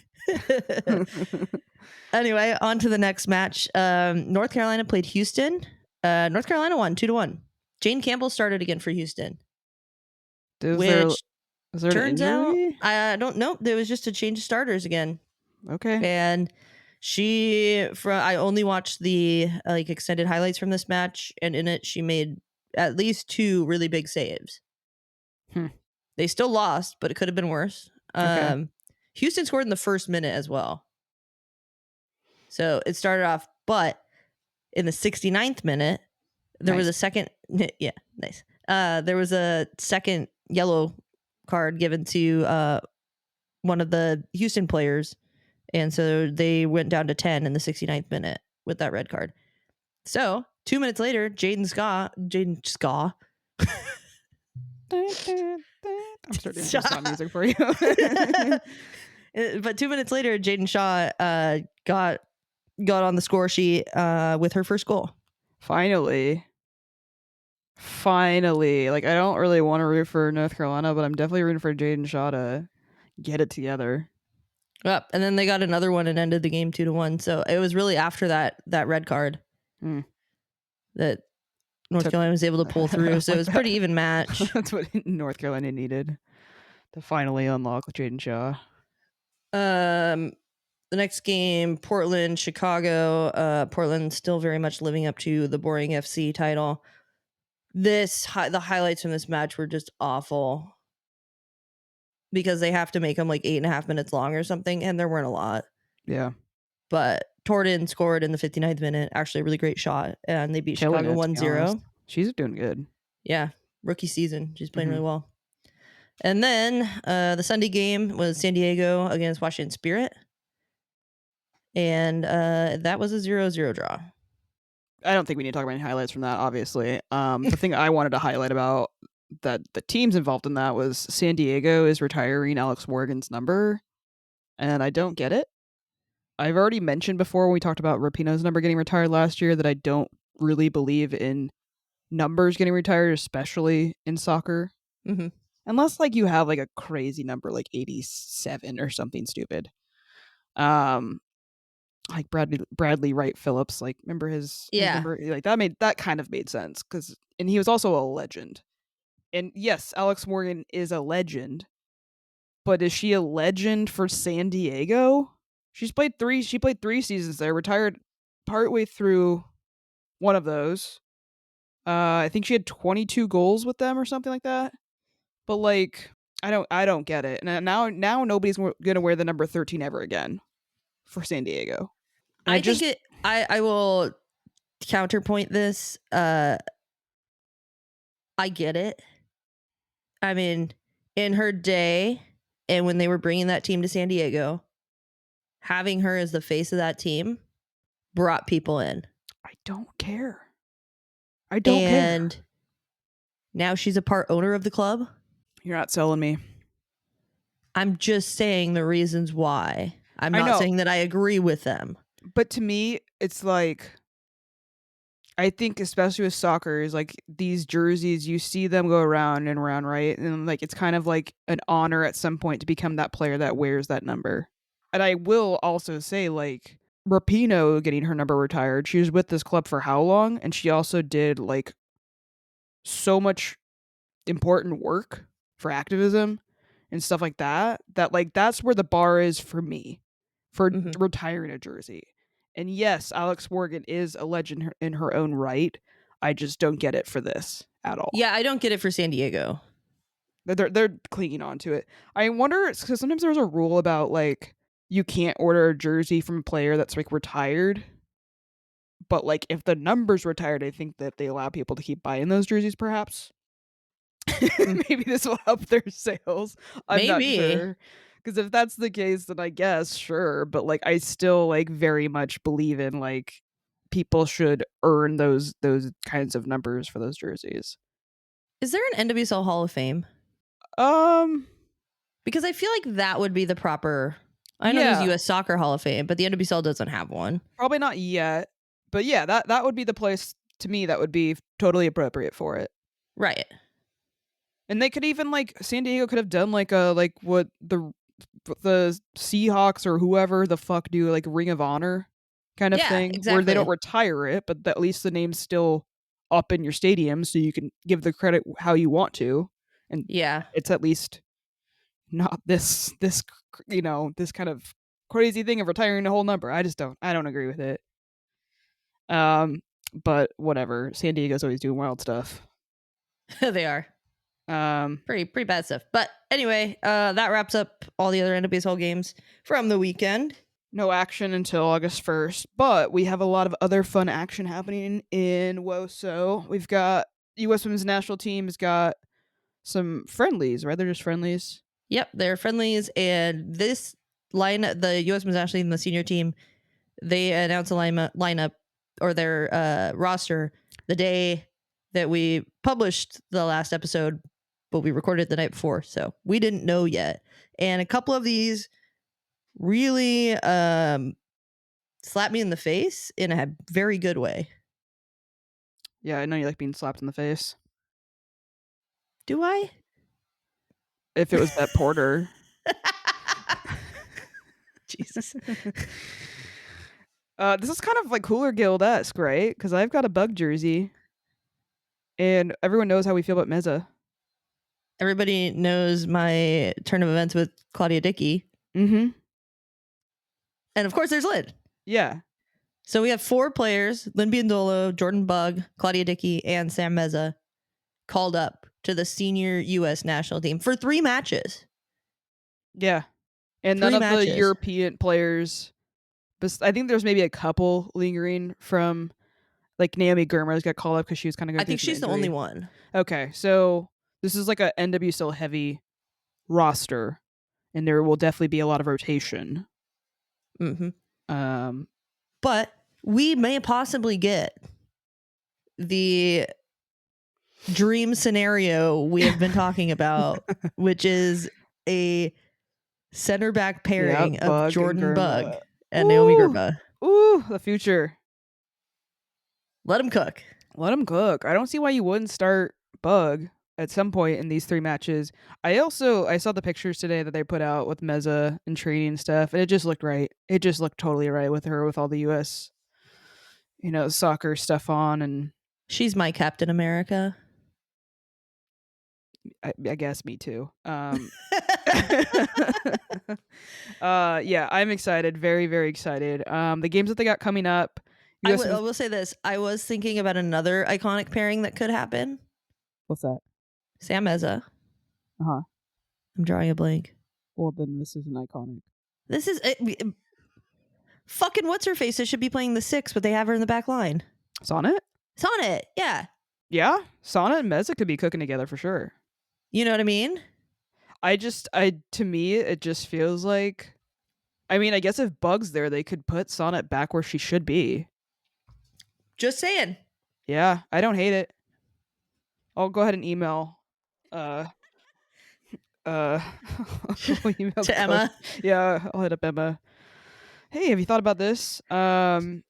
Anyway, on to the next match. North Carolina played Houston. North Carolina won 2-1. Jane Campbell started again for Houston. which is there an turns out, injury? I don't know. There was just a change of starters again. Okay. And I only watched the extended highlights from this match, and in it she made at least 2 really big saves. They still lost, but it could have been worse. Okay. Houston scored in the first minute as well. So it started off, but in the 69th minute, there was a second. Yeah, nice. There was a second yellow card given to one of the Houston players. And so they went down to 10 in the 69th minute with that red card. So 2 minutes later, Jaden Ska. I'm starting to stop music for you. But 2 minutes later, Jaden Shaw got on the score sheet with her first goal. Finally. Like, I don't really want to root for North Carolina, but I'm definitely rooting for Jaden Shaw to get it together. Yep. And then they got another one and ended the game 2-1. So it was really after that red card that North Carolina was able to pull through. So it was a pretty even match. That's what North Carolina needed to finally unlock Jaden Shaw. The next game, Portland, Chicago. Portland still very much living up to the boring FC title. The highlights from this match were just awful because they have to make them like 8.5 minutes long or something, and there weren't a lot. Yeah. But Torden scored in the 59th minute, actually a really great shot, and they beat Chicago 1-0. She's doing good. Yeah, rookie season. She's playing really well. And then the Sunday game was San Diego against Washington Spirit. And that was a 0-0 draw. I don't think we need to talk about any highlights from that, obviously. The thing I wanted to highlight about that the teams involved in that was San Diego is retiring Alex Morgan's number, and I don't get it. I've already mentioned before when we talked about Rapinoe's number getting retired last year that I don't really believe in numbers getting retired, especially in soccer. Unless like you have like a crazy number like 87 or something stupid. Like Bradley Wright Phillips, like remember his number? Like that kind of made sense and he was also a legend. And yes, Alex Morgan is a legend, but is she a legend for San Diego? She played 3 seasons there, retired partway through one of those. I think she had 22 goals with them or something like that. But like I don't get it. And now nobody's going to wear the number 13 ever again for San Diego. And I will counterpoint this. I get it. I mean, in her day and when they were bringing that team to San Diego, having her as the face of that team brought people in. I don't care. And now she's a part owner of the club. You're not selling me. I'm just saying the reasons why. I'm not saying that I agree with them. But to me, it's like, I think especially with soccer is like these jerseys, you see them go around and around, right? And like it's kind of like an honor at some point to become that player that wears that number. And I will also say, like, Rapinoe getting her number retired, she was with this club for how long? And she also did like so much important work for activism and stuff like that like that's where the bar is for me for retiring a jersey. And yes, Alex Morgan is a legend in her own right. I just don't get it for this at all. Yeah, I don't get it for San Diego. They're clinging on to it. I wonder, because sometimes there's a rule about like you can't order a jersey from a player that's like retired. But like if the number's retired, I think that they allow people to keep buying those jerseys perhaps. Maybe this will help their sales. I'm not sure. Because if that's the case, then I guess sure. But like I still like very much believe in like people should earn those kinds of numbers for those jerseys. Is there an NWSL Hall of Fame? Because I feel like that would be the proper. I know there's US Soccer Hall of Fame, but the NWSL doesn't have one. Probably not yet. But yeah, that would be the place to me that would be totally appropriate for it. Right. And they could even like San Diego could have done like a like what the Seahawks or whoever the fuck do like Ring of Honor kind of thing, where they don't retire it, but at least the name's still up in your stadium, so you can give the credit how you want to. and Yeah. it's at least not this this kind of crazy thing of retiring the whole number. I don't agree with it. But whatever. San Diego's always doing wild stuff. They are. Um, Pretty bad stuff. But anyway, that wraps up all the other NWSL games from the weekend. no action until August 1st, but we have a lot of other fun action happening in WOSO. We've got U.S. Women's National Team has got some friendlies, right? They're just friendlies. Yep, they're friendlies, and this the U.S. Women's National Team, the senior team, they announced a lineup or their roster the day that we published the last episode, but we recorded it the night before, so we didn't know yet. And a couple of these really slapped me in the face in a very good way. Yeah, I know you like being slapped in the face. Do I? If it was Bette Porter. Jesus. This is kind of like Cooler Guild Est, right? Because I've got a bug jersey, and everyone knows how we feel about Meza. Everybody knows my turn of events with Claudia Dickey. Mm-hmm. And of course, there's Lynn. Yeah. So we have 4 players, Lynn Biondolo, Jordan Bug, Claudia Dickey, and Sam Meza, called up to the senior U.S. national team for 3 matches. Yeah. And none of the European players, I think there's maybe a couple lingering from, like Naomi Germer's got called up because she was kind of going I think she's the only one. Okay, so this is like a NWSL heavy roster, and there will definitely be a lot of rotation. Mm-hmm. But we may possibly get the dream scenario we have been talking about, which is a center back pairing of Jordan Bug and Naomi Germa. Ooh, the future. Let them cook. Let them cook. I don't see why you wouldn't start Bug at some point in these 3 matches. I saw the pictures today that they put out with Meza and training and stuff, and it just looked right. It just looked totally right with her with all the US, soccer stuff on, and she's my Captain America. I guess me too. Yeah, I'm excited. Very, very excited. The games that they got coming up. I will say this. I was thinking about another iconic pairing that could happen. What's that? Sam Meza. Uh-huh. I'm drawing a blank. Well, then this isn't iconic. This is... fucking what's-her-face that should be playing the 6, but they have her in the back line. Sonnet? Sonnet, yeah. Yeah, Sonnet and Meza could be cooking together for sure. You know what I mean? To me, it just feels like... I mean, I guess if Bug's there, they could put Sonnet back where she should be. Just saying. Yeah, I don't hate it. I'll go ahead and email to Coach. Emma. Yeah, I'll hit up Emma. Hey, have you thought about this? Anyways,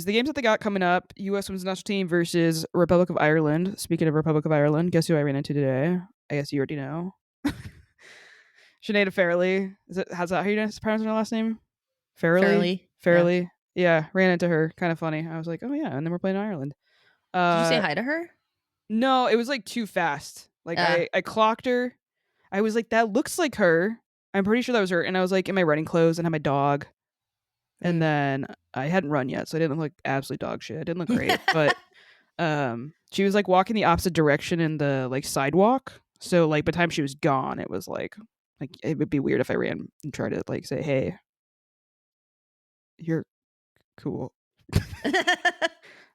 the games that they got coming up: U.S. Women's National Team versus Republic of Ireland. Speaking of Republic of Ireland, guess who I ran into today? I guess you already know. Sinead Fairley. How's that how you pronounce her last name? Fairley. Yeah, ran into her. Kind of funny. I was like, oh yeah, and then we're playing Ireland. Did you say hi to her? No, it was like too fast. Like I clocked her. I was like, that looks like her. I'm pretty sure that was her. And I was like in my running clothes and had my dog. And then I hadn't run yet, so I didn't look like absolute dog shit. I didn't look great. But she was like walking the opposite direction in the like sidewalk. So like by the time she was gone, it was like it would be weird if I ran and tried to like say, hey, you're cool.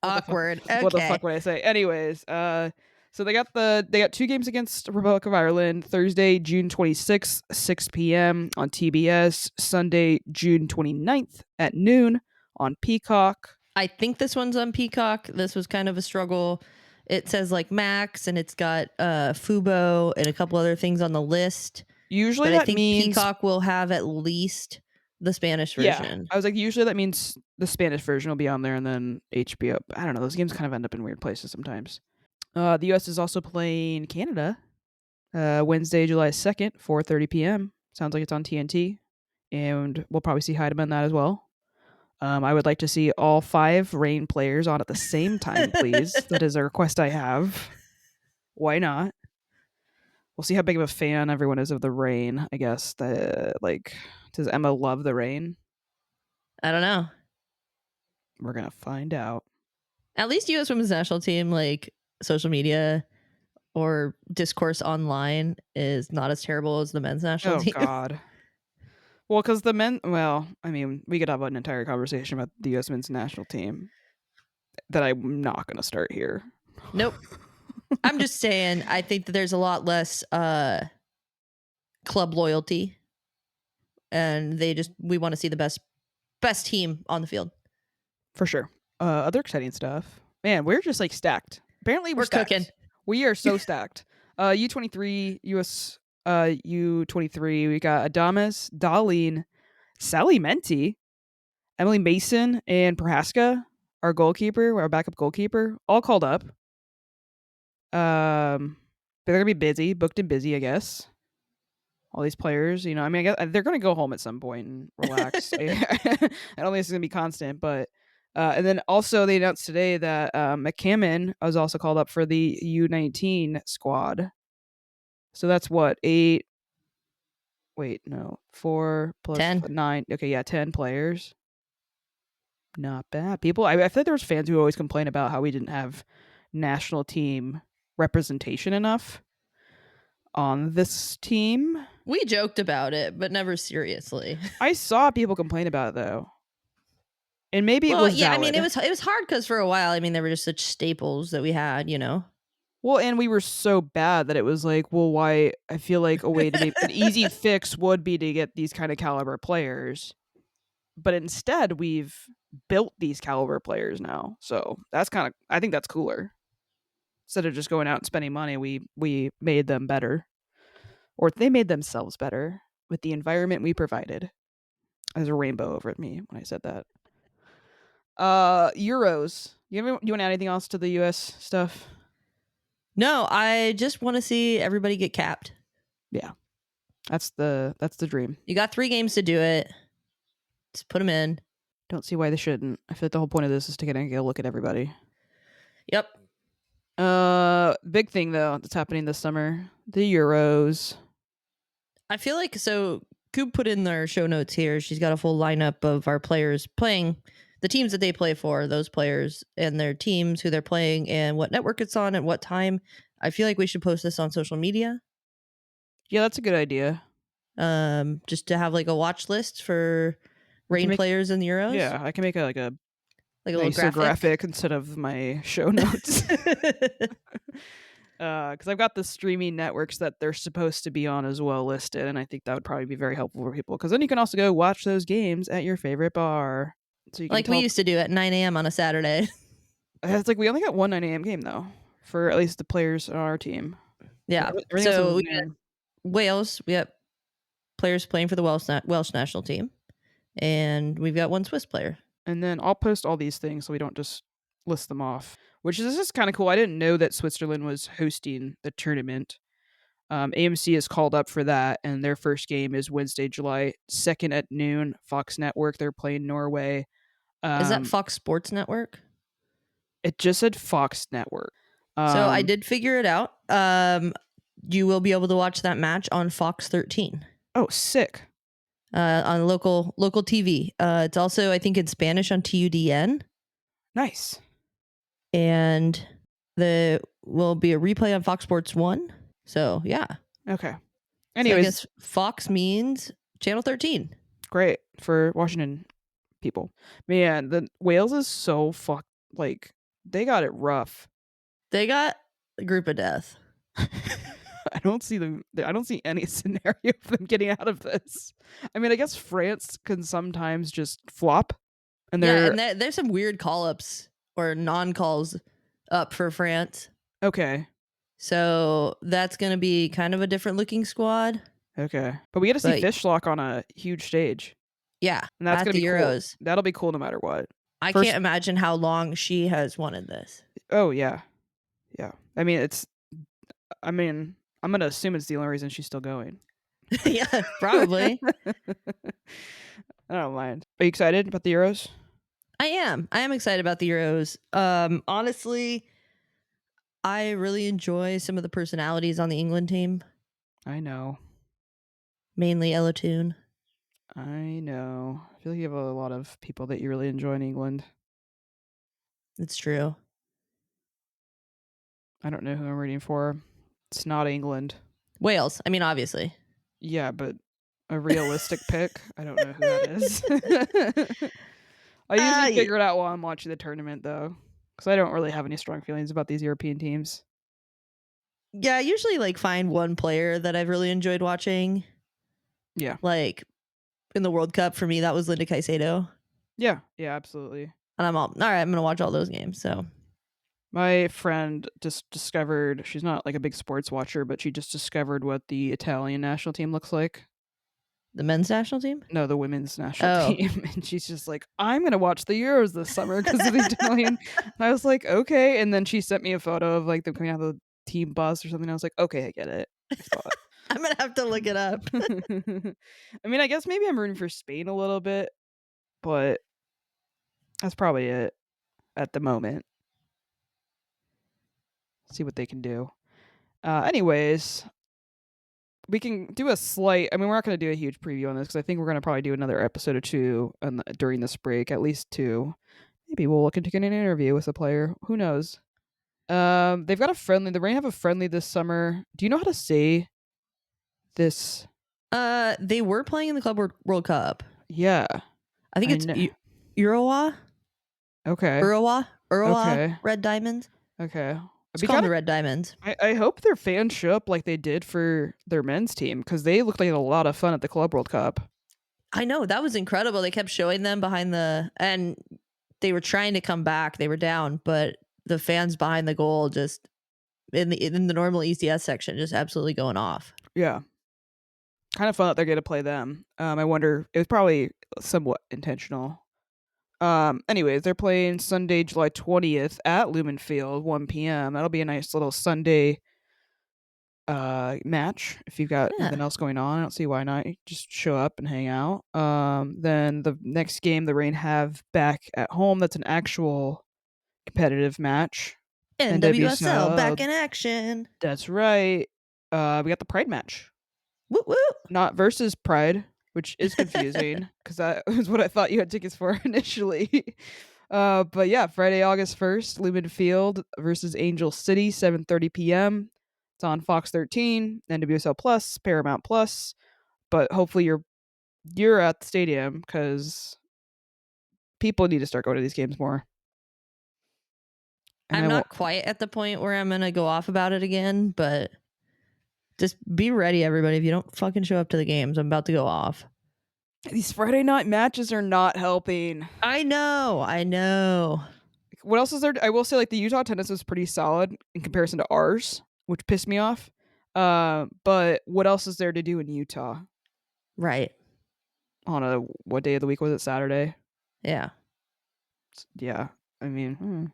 Awkward. Okay. What the fuck would I say? Anyways, so they got 2 games against Republic of Ireland, Thursday, June 26th, 6 p.m. on TBS, Sunday, June 29th at noon on Peacock. I think this one's on Peacock. This was kind of a struggle. It says like Max, and it's got Fubo and a couple other things on the list. Usually but that I think means Peacock will have at least the Spanish version. Yeah, I was like, usually that means the Spanish version will be on there, and then HBO. I don't know. Those games kind of end up in weird places sometimes. The U.S. is also playing Canada Wednesday, July 2nd, 4:30 p.m. Sounds like it's on TNT, and we'll probably see Heidemann in that as well. I would like to see all 5 Reign players on at the same time, please. That is a request I have. Why not? We'll see how big of a fan everyone is of the rain. I guess does Emma love the rain? I don't know. We're gonna find out. At least U.S. women's national team, like social media or discourse online, is not as terrible as the men's national Oh team. God. Well, because the men. Well, I mean, we could have an entire conversation about the U.S. men's national team that I'm not gonna start here. Nope. I'm just saying. I think that there's a lot less club loyalty, and we want to see the best team on the field. For sure. Other exciting stuff. Man, we're just like stacked. Apparently, we're stacked. Cooking. We are so stacked. U23, US U23. We got Adamas, Darlene, Sally Menti, Emily Mason, and Prohaska, our goalkeeper, our backup goalkeeper, all called up. They're gonna be busy, booked and busy, I guess. All these players, you know, I mean, I guess they're gonna go home at some point and relax. I don't think it's gonna be constant, but and then also they announced today that McCammon was also called up for the U19 squad. So that's what 8. Wait, no, 4 plus 10. 9. Okay, yeah, 10 players. Not bad. People, I feel like there was fans who always complain about how we didn't have national team representation enough on this team. We joked about it, but never seriously. I saw people complain about it though, and maybe it was yeah. valid. I mean, it was hard because for a while, I mean, they were just such staples that we had, you know. Well, and we were so bad that it was like, well, why? I feel like a way to make an easy fix would be to get these kind of caliber players, but instead we've built these caliber players now. So that's kind of, I think that's cooler. Instead of just going out and spending money, we made them better, or they made themselves better with the environment we provided. There's a rainbow over at me when I said that. Euros. You want to add anything else to the U.S. stuff? No, I just want to see everybody get capped. Yeah, that's the dream. You got 3 games to do it. Just put them in. Don't see why they shouldn't. I feel like the whole point of this is to get a look at everybody. Yep. Big thing though that's happening this summer: the Euros. I feel like Coop put in their show notes here. She's got a full lineup of our players playing, the teams that they play for, those players and their teams, who they're playing, and what network it's on at what time. I feel like we should post this on social media. Yeah, that's a good idea. Just to have like a watch list for rain players in the Euros. Yeah, I can make a little graphic instead of my show notes. Because I've got the streaming networks that they're supposed to be on as well listed, and I think that would probably be very helpful for people. Because then you can also go watch those games at your favorite bar. So you can we used to do at 9 a.m. on a Saturday. It's like we only got one 9 a.m. game though, for at least the players on our team. Yeah. So we got Wales. We got players playing for the Welsh national team, and we've got one Swiss player. And then I'll post all these things so we don't just list them off. Which is just kind of cool. I didn't know that Switzerland was hosting the tournament. AMC is called up for that, and their first game is Wednesday, July 2nd at noon. Fox Network. They're playing Norway. Is that Fox Sports Network? It just said Fox Network. So I did figure it out. You will be able to watch that match on Fox 13. Oh, sick. On local TV. It's also, I think, in Spanish on TUDN. Nice. And there will be a replay on Fox Sports 1. So, yeah. Okay. Anyways. So I guess Fox means Channel 13. Great for Washington people. Man, the Wales is so like, they got it rough. They got a group of death. I don't see any scenario of them getting out of this. I mean, I guess France can sometimes just flop. And there's some weird call-ups or non-calls up for France. Okay. So that's going to be kind of a different looking squad. Okay. But we get to see Fishlock on a huge stage. Yeah. And that's at going to the be Euros. Cool. That'll be cool no matter what. I can't imagine how long she has wanted this. Oh, yeah. Yeah. I mean, I'm going to assume it's the only reason she's still going. Yeah, probably. I don't mind. Are you excited about the Euros? I am excited about the Euros. Honestly, I really enjoy some of the personalities on the England team. I know. Mainly Elatoon. I know. I feel like you have a lot of people that you really enjoy in England. It's true. I don't know who I'm rooting for. It's not England. Wales. I mean, obviously. Yeah, but a realistic pick? I don't know who that is. I usually Yeah. figure it out while I'm watching the tournament, though, because I don't really have any strong feelings about these European teams. Yeah, I usually like find one player that I've really enjoyed watching. Yeah. Like in the World Cup, for me, that was Linda Caicedo. Yeah, absolutely. And I'm all right, I'm going to watch all those games. So My friend just discovered, she's not like a big sports watcher, but she just discovered what the Italian national team looks like. the men's national team? No, the women's national Oh. team. And she's just like, I'm going to watch the Euros this summer because of the Italian. And I was like, okay. And then she sent me a photo of like them coming out of the team bus or something. I was like, okay, I get it. I saw it. I'm going to have to look it up. I mean, I guess maybe I'm rooting for Spain a little bit, but that's probably it at the moment. See what they can do. Anyways, we can do a slight. I mean, we're not going to do a huge preview on this because I think we're going to probably do another episode or two during this break, at least two. Maybe we'll look into getting an interview with a player. Who knows? They've got a friendly. The Rain have a friendly this summer. Do you know how to say this? They were playing in the Club World Cup. Yeah, I think it's Urawa. Okay. Urawa. Okay. Red Diamonds. Okay. It's called the Red Diamonds. I hope their fans show up like they did for their men's team because they looked like a lot of fun at the Club World Cup. I know, that was incredible. They kept showing them behind and they were trying to come back. They were down, but the fans behind the goal just in the normal ECS section just absolutely going off. Yeah. Kind of fun that they're going to play them. I wonder, it was probably somewhat intentional. Anyways, they're playing Sunday, July 20th at Lumen Field, 1 p.m. That'll be a nice little Sunday match. If you've got nothing else going on, I don't see why not. You just show up and hang out. Then the next game the Rain have back at home, that's an actual competitive match. NWSL back in action. That's right. We got the Pride match. Woo woo. Not versus Pride, which is confusing because that was what I thought you had tickets for initially. But yeah, Friday, August 1st, Lumen Field versus Angel City, 7:30 p.m. It's on Fox 13, NWSL Plus, Paramount Plus. But hopefully you're at the stadium because people need to start going to these games more. And I'm not quite at the point where I'm gonna go off about it again, but just be ready, everybody. If you don't fucking show up to the games, I'm about to go off. These Friday night matches are not helping. I know. What else is there? I will say, like, the Utah attendance was pretty solid in comparison to ours, which pissed me off. But what else is there to do in Utah? Right. On what day of the week was it? Saturday? Yeah. Yeah. I mean,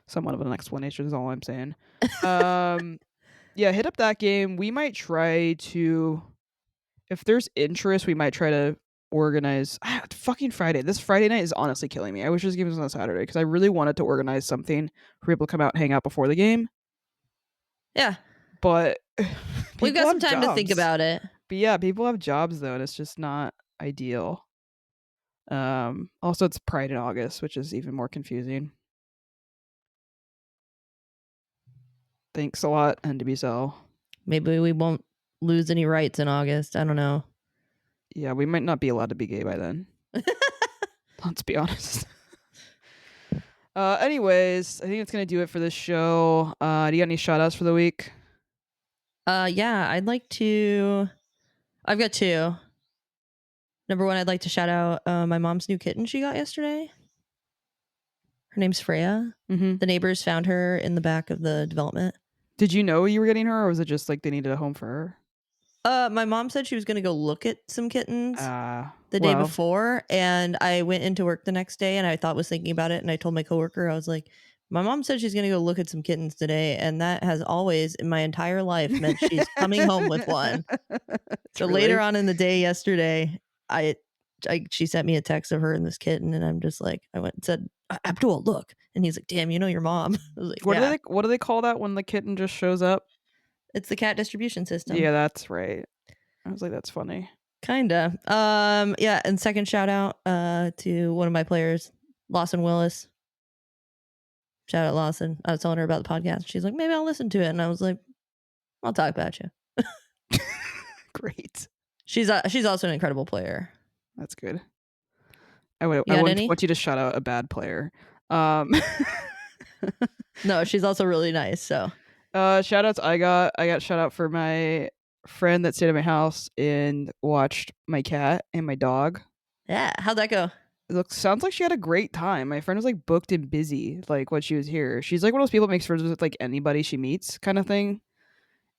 somewhat of an explanation is all I'm saying. Yeah, hit up that game. We might try to, if there's interest, we might try to organize fucking Friday. This Friday night is honestly killing me. I wish this game was on Saturday because I really wanted to organize something for people to come out and hang out before the game. Yeah. But we've got some time to think about it. But yeah, people have jobs though, and it's just not ideal. Also it's Pride in August, which is even more confusing. Thanks a lot, NWSL. Maybe we won't lose any rights in August. I don't know. Yeah, we might not be allowed to be gay by then. Let's be honest. Anyways, I think it's going to do it for this show. Do you got any shout-outs for the week? Yeah, I've got two. Number one, I'd like to shout out my mom's new kitten she got yesterday. Her name's Freya. Mm-hmm. The neighbors found her in the back of the development. Did you know you were getting her, or was it just like they needed a home for her? My mom said she was going to go look at some kittens the day before, and I went into work the next day, and I was thinking about it, and I told my coworker, I was like, my mom said she's going to go look at some kittens today, and that has always, in my entire life, meant she's coming home with one. So later on in the day yesterday, she sent me a text of her and this kitten, and I'm just like, I went and said, Abdul, look. And he's like, damn, you know your mom. I was like, what do they call that when the kitten just shows up? It's the cat distribution system. Yeah, that's right. I was like, that's funny. Kinda. Yeah, and second shout out to one of my players, Lawson Willis. Shout out Lawson. I was telling her about the podcast. She's like, maybe I'll listen to it. And I was like, I'll talk about you. Great. She's also an incredible player. That's good. I wouldn't want you to shout out a bad player. No, she's also really nice. So shout outs I got shout out for my friend that stayed at my house and watched my cat and my dog. Yeah, how'd that go? Sounds like she had a great time. My friend was like booked and busy like when she was here. She's like one of those people that makes friends with like anybody she meets kind of thing.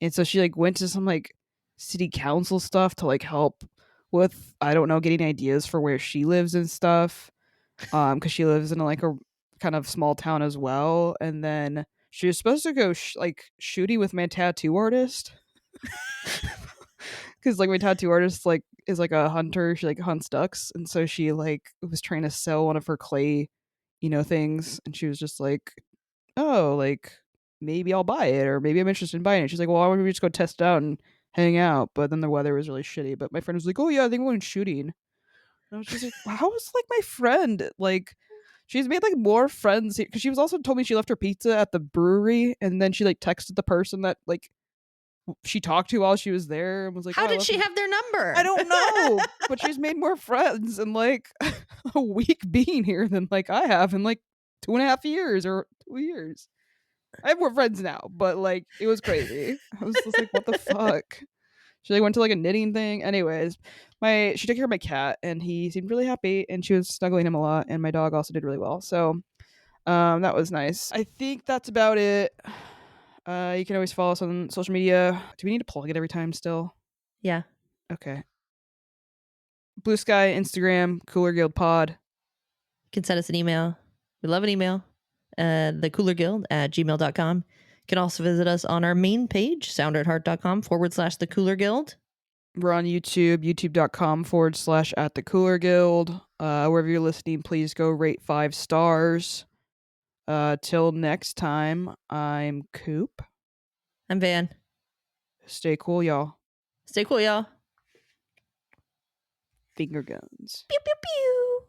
And so she like went to some like city council stuff to like help with, I don't know, getting ideas for where she lives and stuff. Because she lives in like a kind of small town as well. And then she was supposed to go like shooting with my tattoo artist. Because like my tattoo artist like is like a hunter. She like hunts ducks, and so she like was trying to sell one of her clay, things. And she was just like, "Oh, like maybe I'll buy it, or maybe I'm interested in buying it." She's like, "Well, why don't we just go test it out and hang out?" But then the weather was really shitty. But my friend was like, "Oh yeah, I think we're going shooting." And I was just like, "How is like my friend like?" She's made like more friends because she was also told me she left her pizza at the brewery, and then she like texted the person that like she talked to while she was there and was like, how "Oh, did she have their number? I don't know," but she's made more friends in like a week being here than like I have in like 2.5 years or 2 years. I have more friends now, but like it was crazy. I was just like, "What the fuck?" She like went to like a knitting thing. Anyways, she took care of my cat and he seemed really happy and she was snuggling him a lot, and my dog also did really well. So that was nice. I think that's about it. You can always follow us on social media. Do we need to plug it every time still? Yeah. Okay. Bluesky, Instagram, Cooler Guild Pod. You can send us an email. We love an email. The Cooler Guild at gmail.com. You can also visit us on our main page, sounderheart.com/the Cooler Guild. We're on YouTube, youtube.com/at the Cooler Guild. Wherever you're listening, please go rate 5 stars. Till next time, I'm Coop. I'm Van. Stay cool, y'all. Stay cool, y'all. Finger guns. Pew, pew, pew.